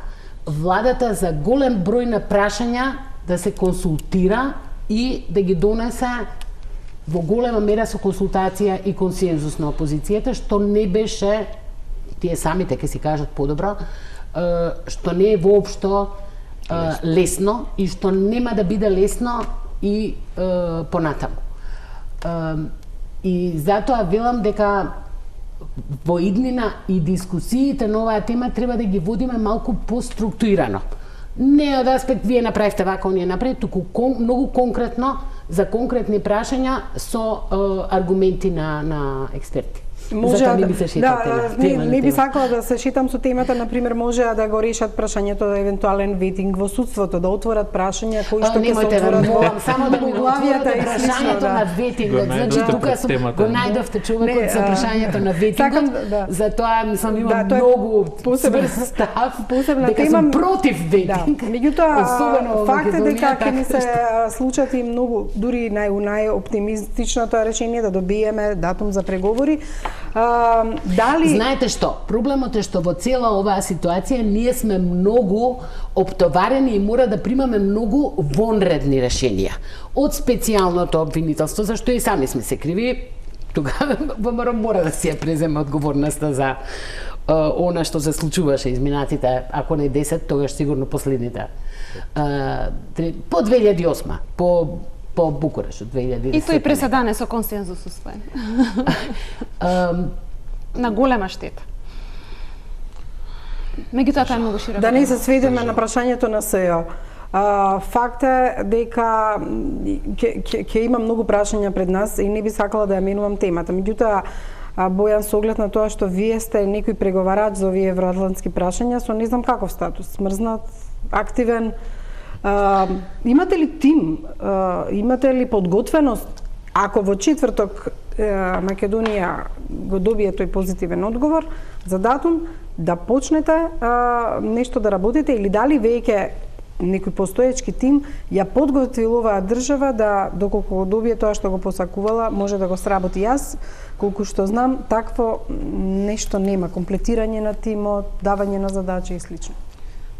владата за голем број на прашања да се консултира и да ги донесе во голема мера со консултација и консензус на опозицијата, што не беше, тие самите ќе си кажат подобро, што не е воопшто лесно и што нема да биде лесно и понатаму. И затоа велам дека во иднина и дискусиите на оваа тема треба да ги водиме малку поструктурирано. Не од аспект вие направивте вака, оние направи, туку многу конкретно за конкретни прашања со аргументи на експерти. Затоа не ми се шетате на тема. Не би сакала да се шетам со темата, например, може да го решат прашањето за евентуален ветинг во судството, да отворат прашања кои што ќе се отворат во само да ми отворите прашањето на ветингот. Значи тука го најдовте човекот со прашањето на ветингот. Затоа мислам имам многу цврст став, дека сум против ветинг. Меѓутоа факт е дека ќе ни се случат и многу, дури најоптимистичното решение да добиеме датум за преговори. Дали... Знаете што? Проблемот е што во цела оваа ситуација ние сме многу оптоварени и мора да примаме многу вонредни решенија. Од специјалното обвинителство, зашто и сами сме се криви, тогава ВМРО мора да си ја преземе одговорноста за она што се случуваше изминатите, ако не 10, тогаш сигурно последните. По 2008, по Букуреш од 2010. И тој преседан е со консензус усвоен. На голема штета. Меѓутоа тоа е многу широко. Да не се сведеме на прашањето на СЕО. Факт е дека ќе има многу прашања пред нас и не би сакала да ја менувам темата. Меѓутоа, Бојан, со оглед на тоа што вие сте некој преговарач за овие евроатлантски прашања, со не знам каков статус, смрзнат, активен, имате ли тим, имате ли подготвеност, ако во четврток Македонија го добие тој позитивен одговор за датум, да почнете нешто да работите, или дали веќе некој постоечки тим ја подготвил оваа држава да, доколку го добие тоа што го посакувала, може да го сработи. Јас, колку што знам, такво нешто нема, комплетирање на тимот, давање на задачи и слично.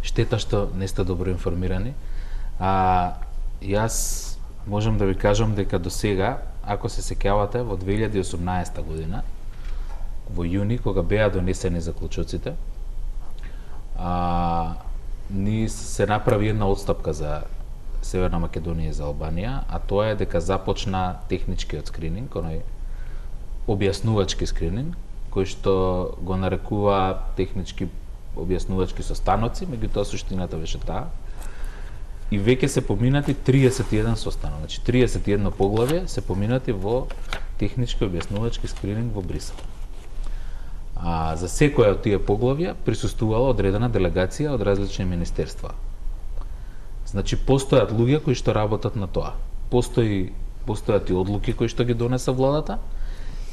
Штета што не сте добро информирани. Јас можам да ви кажам дека до сега, ако се сеќавате, во 2018 година, во јуни, кога беа донесени заклучоците, ни се направи една отстапка за Северна Македонија и за Албанија, а тоа е дека започна техничкиот скрининг, оној објаснувачки скрининг, кој што го нарекува технички објаснувачки состаноци, меѓутоа суштината беше таа. И веќе се поминати 31 состанок, значи 31 поглавје се поминати во технички објаснувачки скрининг во Брисел. За секоја од тие поглавја присуствувала одредена делегација од различни министерства. Значи постојат луѓе кои што работат на тоа. Постојат и одлуки кои што ги донеса владата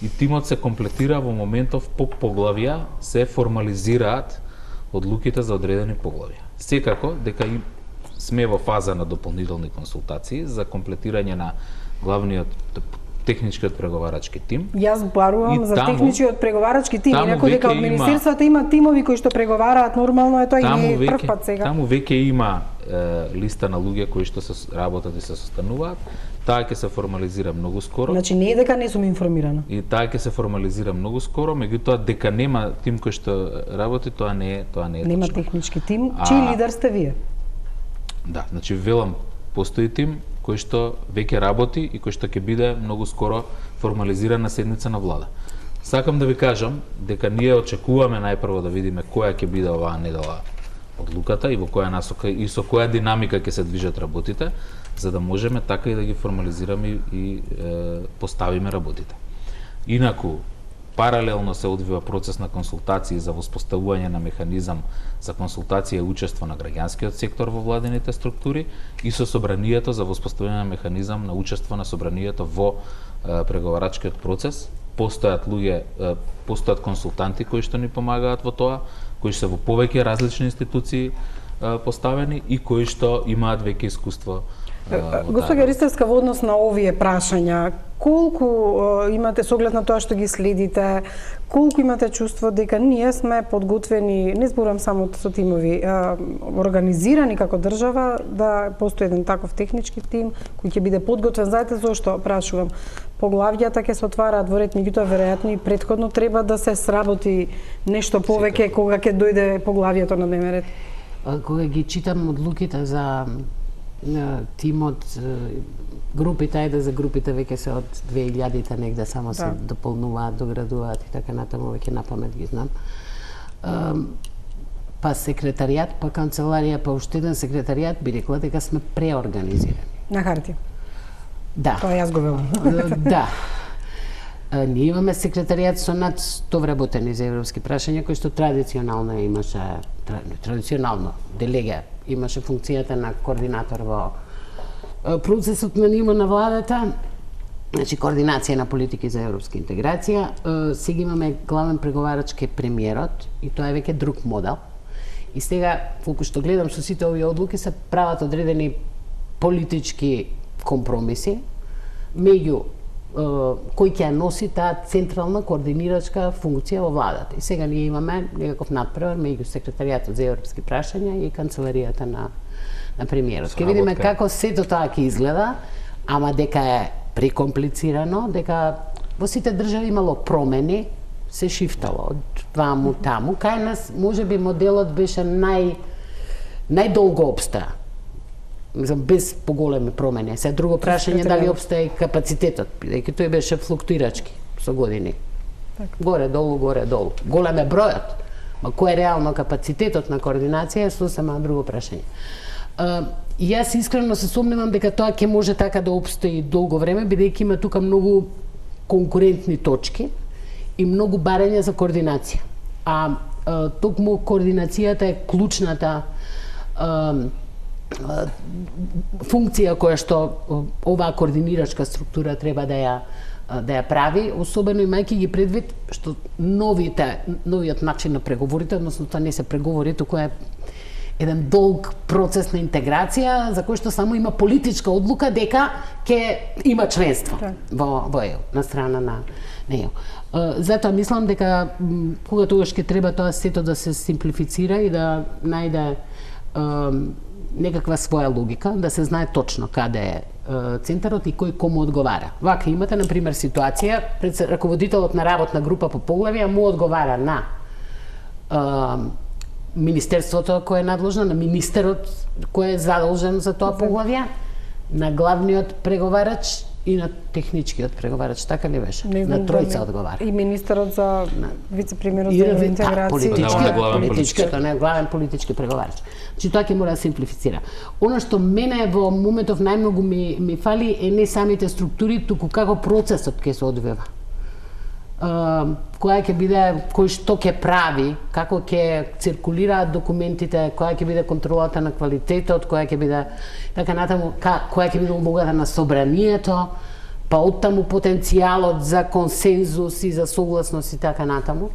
и тимот се комплетира во моментов по поглавја, се формализираат одлуките за одредени поглавја. Секако дека сме во фаза на дополнителни консултации за комплетирање на главниот техничкиот преговарачки тим. Јас барувам за техничкиот преговарачки тим, инаку дека од министерствата има тимови кои што преговараат, нормално е тоа и не е прв пат сега. Таму веќе има листа на луѓе кои што се работат и се состануваат. Таа ќе се формализира многу скоро. Значи не е дека не сум информирана. И таа ќе се формализира многу скоро, меѓутоа дека нема тим кој што работи, тоа не е точно. Нема технички тим, чиј лидер сте вие? Да, значи велам, постои тим кој што веќе работи и кој што ќе биде многу скоро формализирана седница на влада. Сакам да ви кажам дека ние очекуваме најпрво да видиме која ќе биде оваа недела одлуката и во која насока и со која динамика ќе се движат работите, за да можеме така и да ги формализираме и поставиме работите. Инаку, паралелно се одвива процес на консултации за воспоставување на механизам за консултација и учество на граѓанскиот сектор во владините структури и со собранието за воспоставување на механизам на учество на собранието во преговарачкиот процес. Постојат луѓе, постојат консултанти кои што ни помагаат во тоа, кои се во повеќе различни институции поставени и кои што имаат веќе искуство. Госпоѓа Ристевска, во однос на овие прашања, колку имате со оглед на тоа што ги следите, колку имате чувство дека ние сме подготвени, не зборам само со тимови, организирани како држава, да постои еден таков технички тим кој ќе биде подготвен? Знаете зошто прашувам? Поглавјата ќе се отвараат во ред, меѓутоа веројатно и претходно треба да се сработи нешто повеќе кога ќе дојде поглавјето на дневен ред. Кога ги читам одлуките за тимот, групите, ајде за групите веќе се од 2000-та негде само се дополнуваат, доградуваат и така натаму, веќе напамет ги знам. Па секретаријат, па канцеларија, па уште еден секретаријат, би рекла дека сме преорганизирани. На хартија. Да. Тоа јас го велам. Да. Ние имаме секретаријат со над 100 вработени за европски прашања, кој што традиционално имаше, делега, имаше функцијата на координатор во процесот на ниво на владата, значи координација на политики за европска интеграција. Сега имаме главен преговарач ке премиерот и тоа е веќе друг модел. И сега, колку што гледам со сите овие одлуки, се прават одредени политички компромиси меѓу кој ќе носи таа централна координирачка функција во владата. И сега ние имаме некаков надпревар меѓу секретаријатот за европски прашања и канцеларијата на премиерот. Ке видиме како сето тоа ќе изгледа, ама дека е прекомплицирано, дека во сите држави имало промени, се шифтало од ваму таму. Кај нас можеби моделот беше најдолго обстаа. Без поголеми промени. Се друго прашање дали обстаа и капацитетот, бидејќи тој беше флуктуирачки со години. Горе-долу, горе-долу. Голем е бројот, ма кој е реално капацитетот на координација е сосема друго прашање. И јас искрено се сомневам дека тоа ќе може така да обстои долго време, бидејќи има тука многу конкурентни точки и многу барања за координација. Токму координацијата е клучната функција која што оваа координирачка структура треба да ја прави, особено имајќи ги предвид што новиот начин на преговорите, односно тоа не се преговори, туку е еден долг процес на интеграција за кој што само има политичка одлука дека ќе има членство во ЕУ, на страна на ЕУ. Затоа мислам дека кога тогаш ќе треба тоа сето да се симплифицира и да најде некаква своја логика, да се знае точно каде е центарот и кој кому одговара. Вака имате, например, ситуација, раководителот на работна група по поглавија му одговара на Министерството кој е надлежно, на министерот кој е задолжен за тоа поглавје, на главниот преговарач и на техничкиот преговарач, така ли беше? На тројца одговара. И министерот за вице-премиерот за интеграција. Политичкиот, не главен политички преговарач. Значи тоа ќе мора да се симплифицира. Она што мене во моментов најмногу ми фали е не самите структури, туку како процесот ќе се одвива. Која ќе биде, кој што ќе прави, како ќе циркулираат документите, која ќе биде контролата на квалитетот, која ќе биде така натаму, која ќе биде улогата на собранието, па оттаму потенцијалот за консензус и за согласност и така натаму.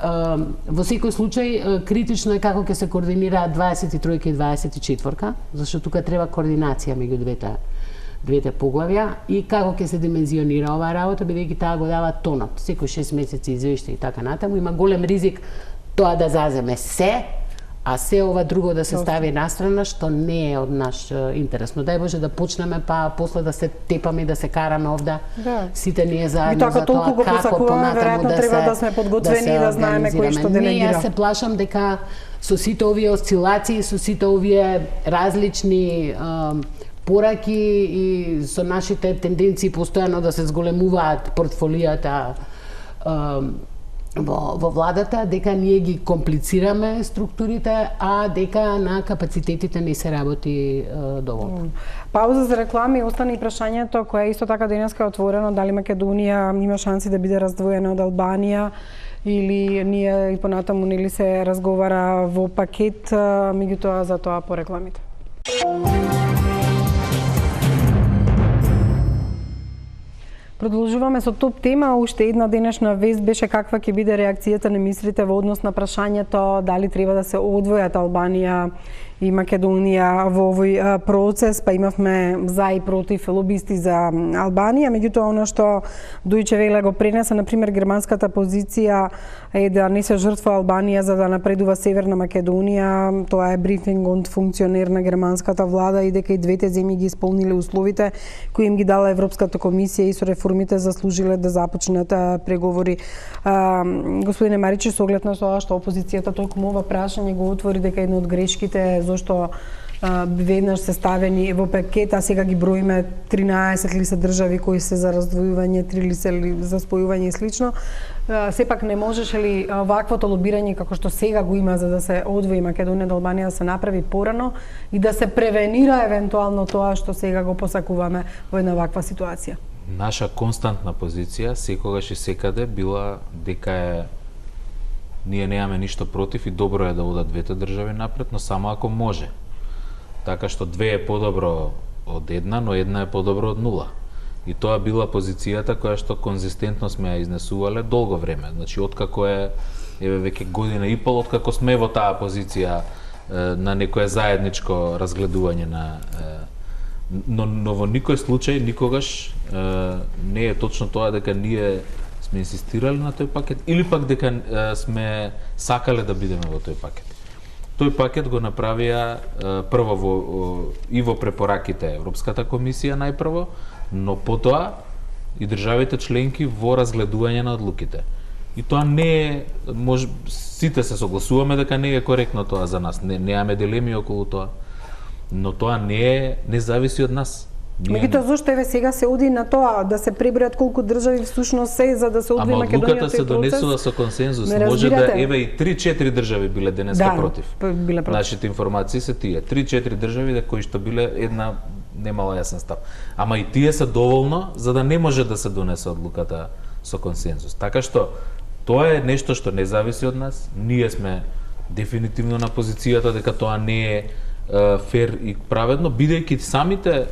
Во секој случај критично е како ќе се координираат 23 и 24, зашто тука треба координација меѓу двете поглавја и како ќе се димензионира оваа работа, бидејќи таа го дава тонот. Секој 6 месеци извештај и така натаму, има голем ризик тоа да заземе се, а се ова друго да се стави настрана, што не е од наш интерес. Но дај Боже да почнеме, па после да се тепаме и да се караме овде сите ние заедно за тоа како понатаму да сме подготвени и да знаеме кој што делегира. Јас се плашам дека со сите овие осцилации, со сите овие различни пораки и со нашите тенденции постојано да се зголемуваат портфолијата во владата, дека ние ги комплицираме структурите, а дека на капацитетите не се работи доволно. Пауза за реклами, остане и прашањето кое исто така денеска е отворено, дали Македонија има шанси да биде раздвоена од Албанија или ние и понатаму нели се разговара во пакет, меѓутоа за тоа по рекламите. Продолжуваме со топ тема. Уште една денешна вест беше каква ќе биде реакцијата на министрите во однос на прашањето дали треба да се одвојат Албанија и Македонија во овој процес, па имавме за и против лобисти за Албанија, меѓутоа она што Дојче Веле го пренесе, например, германската позиција е да не се жртва Албанија за да напредува Северна Македонија. Тоа е брифинг од функционер на германската влада и дека и двете земји ги исполниле условите кои им ги дала Европската комисија и со реформите заслужиле да започнат преговори. Господине Маричи, со оглед на тоа што опозицијата толку ова прашање го отвори дека една од грешките зошто веднаш се ставени во пакет, а сега ги броиме 13 ли се држави кои се за раздвојување, 3 ли се за спојување и слично. Сепак не можеше ли ваквото лобирање како што сега го има за да се одвои Македонија од Албанија да се направи порано и да се превенира евентуално тоа што сега го посакуваме во една ваква ситуација? Наша константна позиција секогаш и секаде била дека ние немаме ништо против и добро е да одат двете држави напред, но само ако може. Така што две е подобро од една, но една е подобро од нула. И тоа била позицијата која што конзистентно сме ја изнесувале долго време. Значи, откако еве веќе година и пол, откако сме во таа позиција на некое заедничко разгледување но во никој случај никогаш не е точно тоа дека ние сме инсистирали на тој пакет или пак дека сме сакале да бидеме во тој пакет. Тој пакет го направија прво и во препораките Европската комисија најпрво, но потоа и државите членки во разгледување на одлуките. И тоа не е, сите се согласуваме дека не е коректно тоа за нас, немаме дилеми околу тоа, но тоа не зависи од нас. Меѓутоа, зошто еве сега се оди на тоа да се пребројат колку држави всушност се за да се одби Македонија тој процес? Ама одлуката се донесува со консензус. Може да еве и 3-4 држави биле денеска против. Биле против. Нашите информации се тие. 3-4 држави кои што биле една немала јасен став. Ама и тие се доволно за да не може да се донесе одлуката со консензус. Така што тоа е нешто што не зависи од нас. Ние сме дефинитивно на позицијата дека тоа не е фер и праведно, бидејќи самите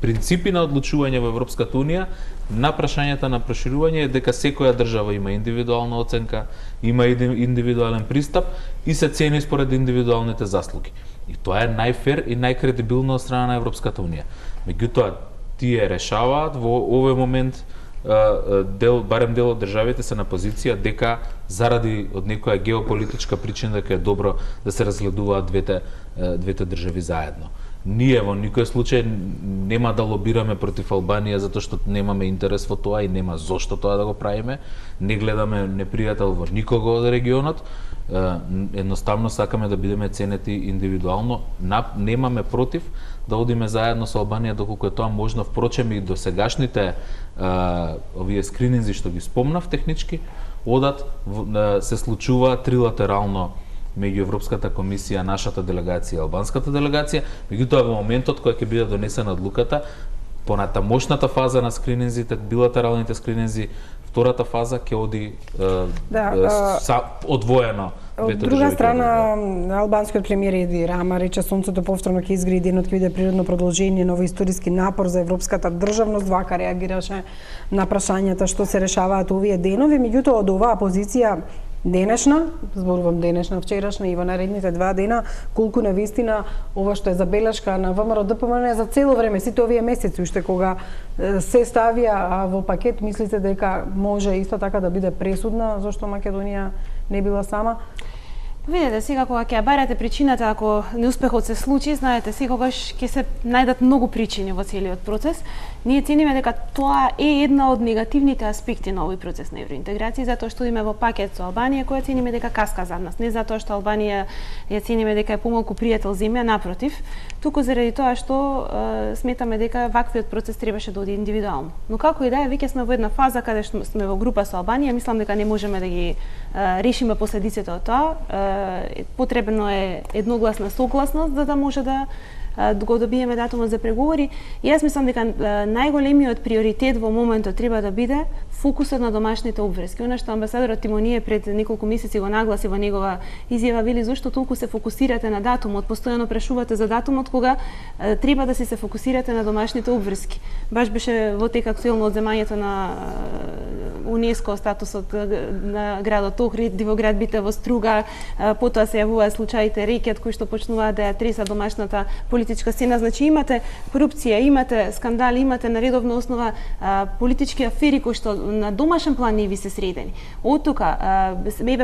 принципи на одлучување во Европската Унија на прашањата на проширување е дека секоја држава има индивидуална оценка, има индивидуален пристап и се цени според индивидуалните заслуги. И тоа е најфер и најкредибилно од страна на Европската Унија. Меѓутоа, тие решаваат во овој момент барем дел од државите се на позиција дека заради од некоја геополитичка причина дека е добро да се разгледуваат двете држави заедно. Ние во никој случај нема да лобираме против Албанија затоа што немаме интерес во тоа и нема зошто тоа да го правиме. Не гледаме непријател во никого од регионот. Едноставно сакаме да бидеме ценети индивидуално. Немаме против да одиме заедно со Албанија доколку е тоа можно. Впрочем и до сегашните овие скрининзи што ги спомнав технички одат се случува трилатерално меѓу Европската комисија, нашата делегација и албанската делегација. Меѓутоа во моментот кога ќе биде донесена одлуката, понатамошната фаза на скрининзите, билатералните скрининзи, втората фаза ќе оди одвоено. Од друга страна, албанскиот премиер Еди Рама рече сонцето повторно ќе изгреди, денот ќе биде природно продолжение, нови историски напор за европската државност, вака реагираше на прашањата што се решаваат овие денови. Меѓутоа, од оваа позиција денешна, зборувам денешна, вчерашна и во наредните 2 дена, колку навистина ова што е забелешка на ВМРО ДПМН за цело време, сите овие месеци, уште кога се ставија во пакет, мислите дека може исто така да биде пресудна, зашто Македонија не била сама? Видете, сега кога ќе ја барате причината, ако неуспехот се случи, знаете, секогаш ќе се најдат многу причини во целиот процес. Ние цениме дека тоа е една од негативните аспекти на овој процес на евроинтеграција, затоа што имаме во пакет со Албанија, која цениме дека каска за нас. Не затоа што Албанија ја цениме дека е помалку пријател земја, напротив, туку заради тоа што сметаме дека ваквиот процес требаше да оди индивидуално. Но како и да е, веќе сме во една фаза каде што сме во група со Албанија, мислам дека не можеме да ги решиме последиците од тоа. Потребно е едногласна согласност за да може да го добиеме датумот за преговори. И јас мислам дека најголемиот приоритет во моментот треба да биде фокусот на домашните обврски. Она што амбасадорот Тимоние пред неколку месеци го нагласи во негова изјава, вели зошто толку се фокусирате на датумот, постојано прашувате за датумот кога треба да се фокусирате на домашните обврски. Баш беше во тек актуелно одземањето на УНЕСКО статусот на градот Охрид, Дивоград Битово, Струга, потоа се јавуваат случаите рекет кои што почнуваат да ја треса домашната политичка сцена. Значи имате корупција, имате скандали, имате на редовна основа политички афери кои што на домашен план не ви се средени. Од тука,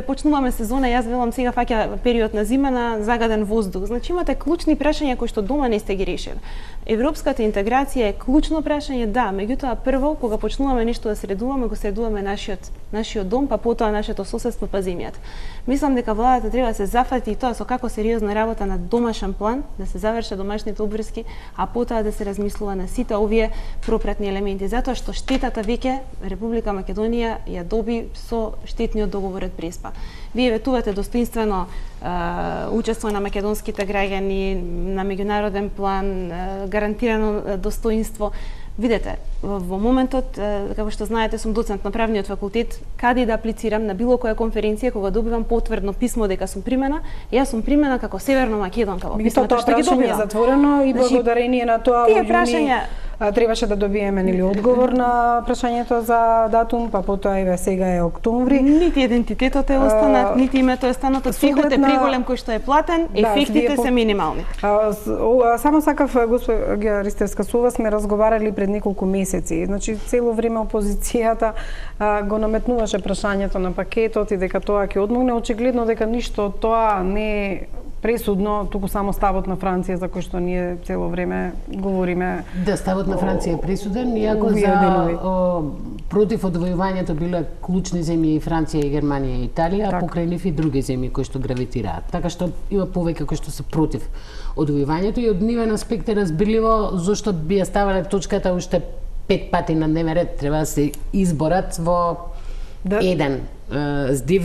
почнуваме сезона, јас велам сега фаќа период на зима на загаден воздух. Значи имате клучни прашања кои што дома не сте ги решили. Европската интеграција е клучно прашање, да, меѓутоа прво кога почнуваме нешто да средуваме, го средуваме нашиот дом, па потоа нашето соседство, па земјата. Мислам дека владата треба да се зафати и тоа со како сериозна работа на домашен план, да се завршат домашните обврски, а потоа да се размислува на сите овие пропратни елементи, затоа што штетата веќе Република Македонија ја доби со штетниот договор од Преспа. Вие ветувате достоинствено учество на македонските граѓани на меѓународен план, гарантирано достоинство. Видете, во моментот, како што знаете, сум доцент на правниот факултет, каде и да аплицирам на било која конференција, кога добивам потврдно писмо дека сум примена, јас сум примена како северно македонка во писмото што ги прашање е добивам. затворено и благодарение на тоа тие во јуни прашања требаше да добиеме нели одговор на прашањето за датум, па потоа еве сега е октомври. Нити идентитетот е останат, нити името е останато, цехот е преголем кој што е платен, ефектите се минимални. Само сакав, господја Ристевска, со вас сме разговарали пред неколку месеци. Значи, цело време опозицијата го наметнуваше прашањето на пакетот и дека тоа ќе одмогне. Очигледно дека ништо од тоа не е пресудно, туку само ставот на Франција за кој што ние цело време говориме. Да, ставот на Франција е пресуден, иако за против одвојувањето биле клучни земји и Франција и Германија и Италија, а покрај нив и други земји кои што гравитираат. Така што има повеќе кои што се против одвојувањето и од нивен аспект е разбирливо зошто би ја ставале точката уште 5 пати на дневен ред. Треба да се изборат во еден здив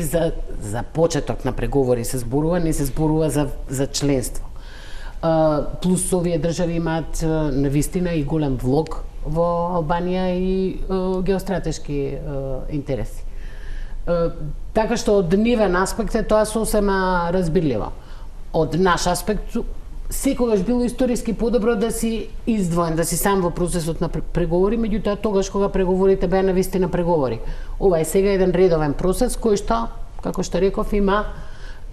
за почеток на преговори се зборува, не се зборува за членство. Плюс овие држави имаат навистина и голем влог во Албанија и геостратешки интереси. Така што од нивен аспект е тоа сосема разбирливо. Од наш аспект секогаш било историски подобро да си издвоен, да си сам во процесот на преговори, меѓутоа тогаш кога преговорите беа навистина преговори. Ова е сега еден редовен процес кој што, како што реков, има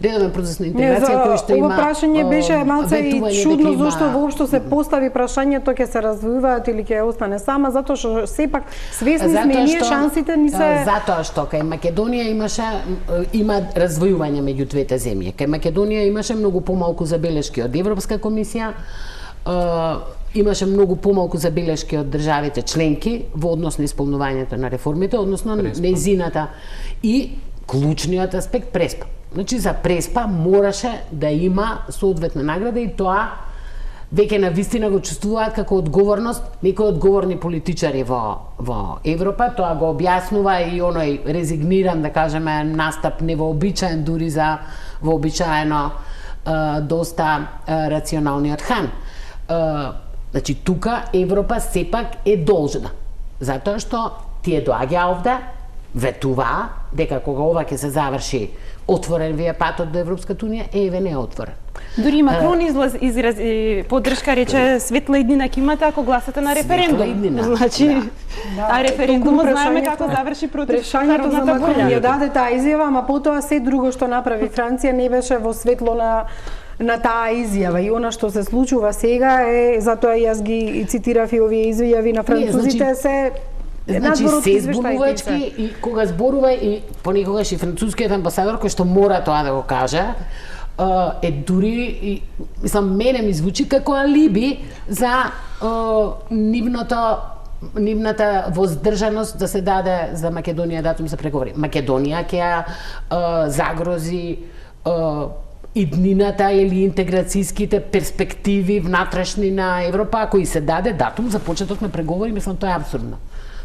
редовен процес на интеграција кој што има. Ова прашање беше малце и чудно зошто воопшто се постави прашањето ќе се развиваат или ќе остане сама, затоа што сепак свесни сме ние шансите ни се. Затоа што кај Македонија има развојување меѓу двете земји. Кај Македонија имаше многу помалку забелешки од Европска комисија, имаше многу помалку забелешки од државите членки во однос на исполнувањето на реформите, односно нејзината и клучниот аспект Преспа. Значи, за Преспа мораше да има соодветна награда и тоа веќе на вистина го чувствуваат како одговорност некои одговорни политичари во Европа. Тоа го објаснува и оној резигниран, да кажеме, настап невообичаен дури за вообичаено доста рационалниот Хан. Значи, тука Европа сепак е должна, затоа што тие доаѓа овде, ветуваа дека кога ова ќе се заврши отворен вие патот до Европската унија, еве не е отворен. Дури Макрон изрази поддршка, рече светла иднина ќе имате ако гласате на референдум. Значи, а референдумот знаеме како заврши против прашањето за Макрон ја даде таа изјава, ама потоа се друго што направи Франција не беше во светло на таа изјава и она што се случува сега е, затоа јас ги цитирав и овие изјави на французите се. Значи се зборувачки и кога зборува и понекогаш и францускиот амбасадор кој што мора тоа да го каже, е дури, мислам, мене ми звучи како алиби за нивната воздржаност да се даде за Македонија датум за преговори. Македонија ќе загрози иднината или интеграцијските перспективи внатрешни на Европа ако и се даде датум за почеток на преговори, мислам тоа е апсурдно.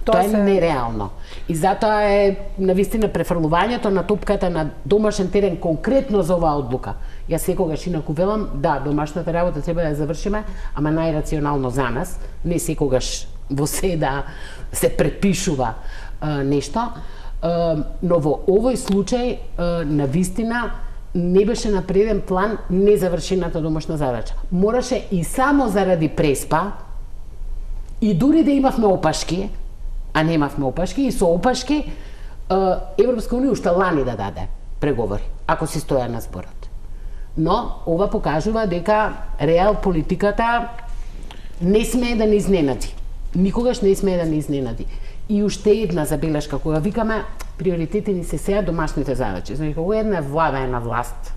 Тоа е нереално. И затоа е навистина префрлувањето на топката на домашен терен конкретно за оваа одлука. Јас секогаш инаку велам, да, домашната работа треба да ја завршиме, ама најрационално за нас, не секогаш во се да се препишува нешто, но во овој случај навистина не беше на преден план незавршената домашна задача. Мораше и само заради Преспа, и дури да имавме опашки, а немавме опашки, и со опашки Европска унија уште лани да даде преговори, ако се стоја на зборот. Но ова покажува дека реал политиката не смее да не изненади. Никогаш не смее да не изненади. И уште една забелешка, кога викаме приоритети ни се сега домашните задачи. Значи, кога една влада е на власт,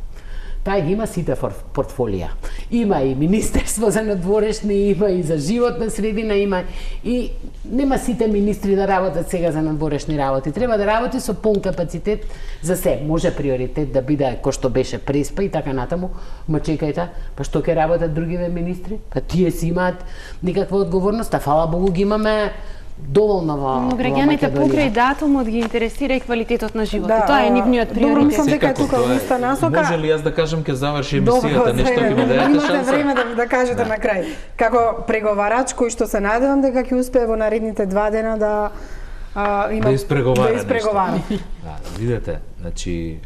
таа ги има сите портфолија. Има и Министерство за надворешни, има и за животна средина, има и нема сите министри да работат сега за надворешни работи. Треба да работи со полн капацитет за се. Може приоритет да биде кој што беше Преспа и така натаму, ма чекајте, па што ќе работат другиве министри? Па тие си имаат некаква одговорност, а фала Богу ги имаме доволно во Но граѓаните Македонија. покрај датумот ги интересира и квалитетот на живот. Да, И тоа е нивниот добро, приоритет. мислам дека е Секако, тука тоа е. уста насока. Може ли јас да кажам ке заврши емисијата, нешто ќе ми даде имате шанса? време да кажете на крај. Како преговарач кој што се надевам дека ќе успее во наредните 2 дена да има Да испреговара Да. Видете, значи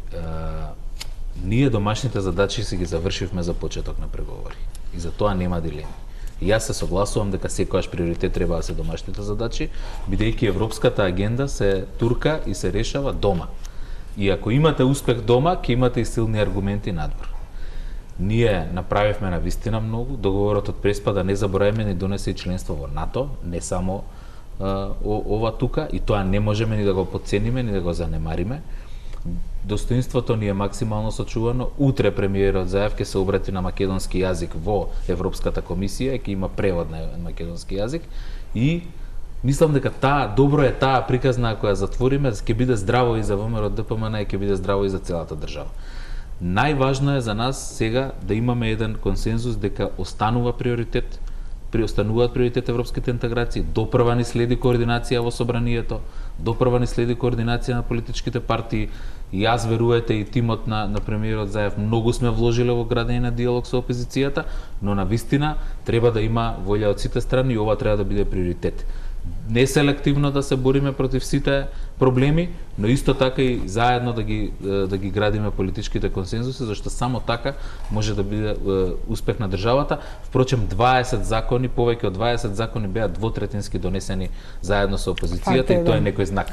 ние домашните задачи си ги завршивме за почеток на преговори. И за тоа нема дилема. И јас се согласувам дека секојаш приоритет треба да се домашните задачи, бидејќи европската агенда се турка и се решава дома. И ако имате успех дома, ќе имате и силни аргументи надвор. Ние направивме на вистина многу, договорот од Преспа, да не забораваме, ни донесе и членство во НАТО, не само ова тука, и тоа не можеме ни да го подцениме, ни да го занемариме. Достоинството ни е максимално сочувано. Утре премиерот Заев ќе се обрати на македонски јазик во Европската комисија и ќе има превод на македонски јазик. И мислам дека добро е таа приказна која затвориме, ќе биде здраво и за ВМРО ДПМН и ќе биде здраво и за целата држава. Најважно е за нас сега да имаме еден консензус дека остануваат приоритет европските интеграции, допрва ни следи координација во собранието, допрва ни следи координација на политичките партии. И јас, верувате, и тимот на премиерот Заев многу сме вложиле во градење на диалог со опозицијата, но на вистина треба да има волја од сите страни и ова треба да биде приоритет. Не селективно да се бориме против сите проблеми, но исто така и заедно да ги градиме политичките консензуси, зашто само така може да биде успех на државата. Впрочем, 20 закони, повеќе од 20 закони беа двотретински донесени заедно со опозицијата и тоа е некој знак.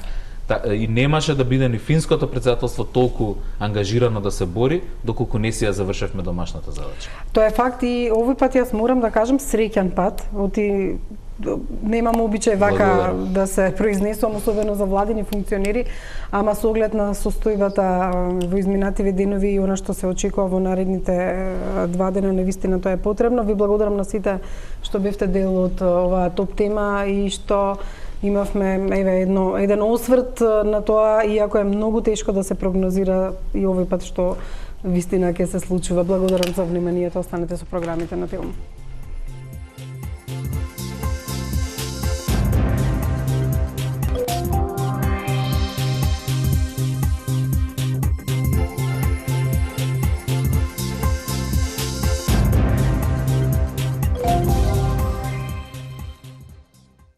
И немаше да биде ни финското претседателство толку ангажирано да се бори, доколку не си ја завршевме домашната задача. Тоа е факт и овој пат јас морам да кажам среќен пат. Немам обичај вака да се произнесувам, особено за владини функционери, ама со оглед на состојбата во изминативи денови и она што се очекува во наредните 2 дена, навистина тоа е потребно. Ви благодарам на сите што бевте дел од оваа топ тема и што имавме еден осврт на тоа, иако е многу тешко да се прогнозира и овој пат што вистина ќе се случува. Благодарам за вниманието, останете со програмите на Телма.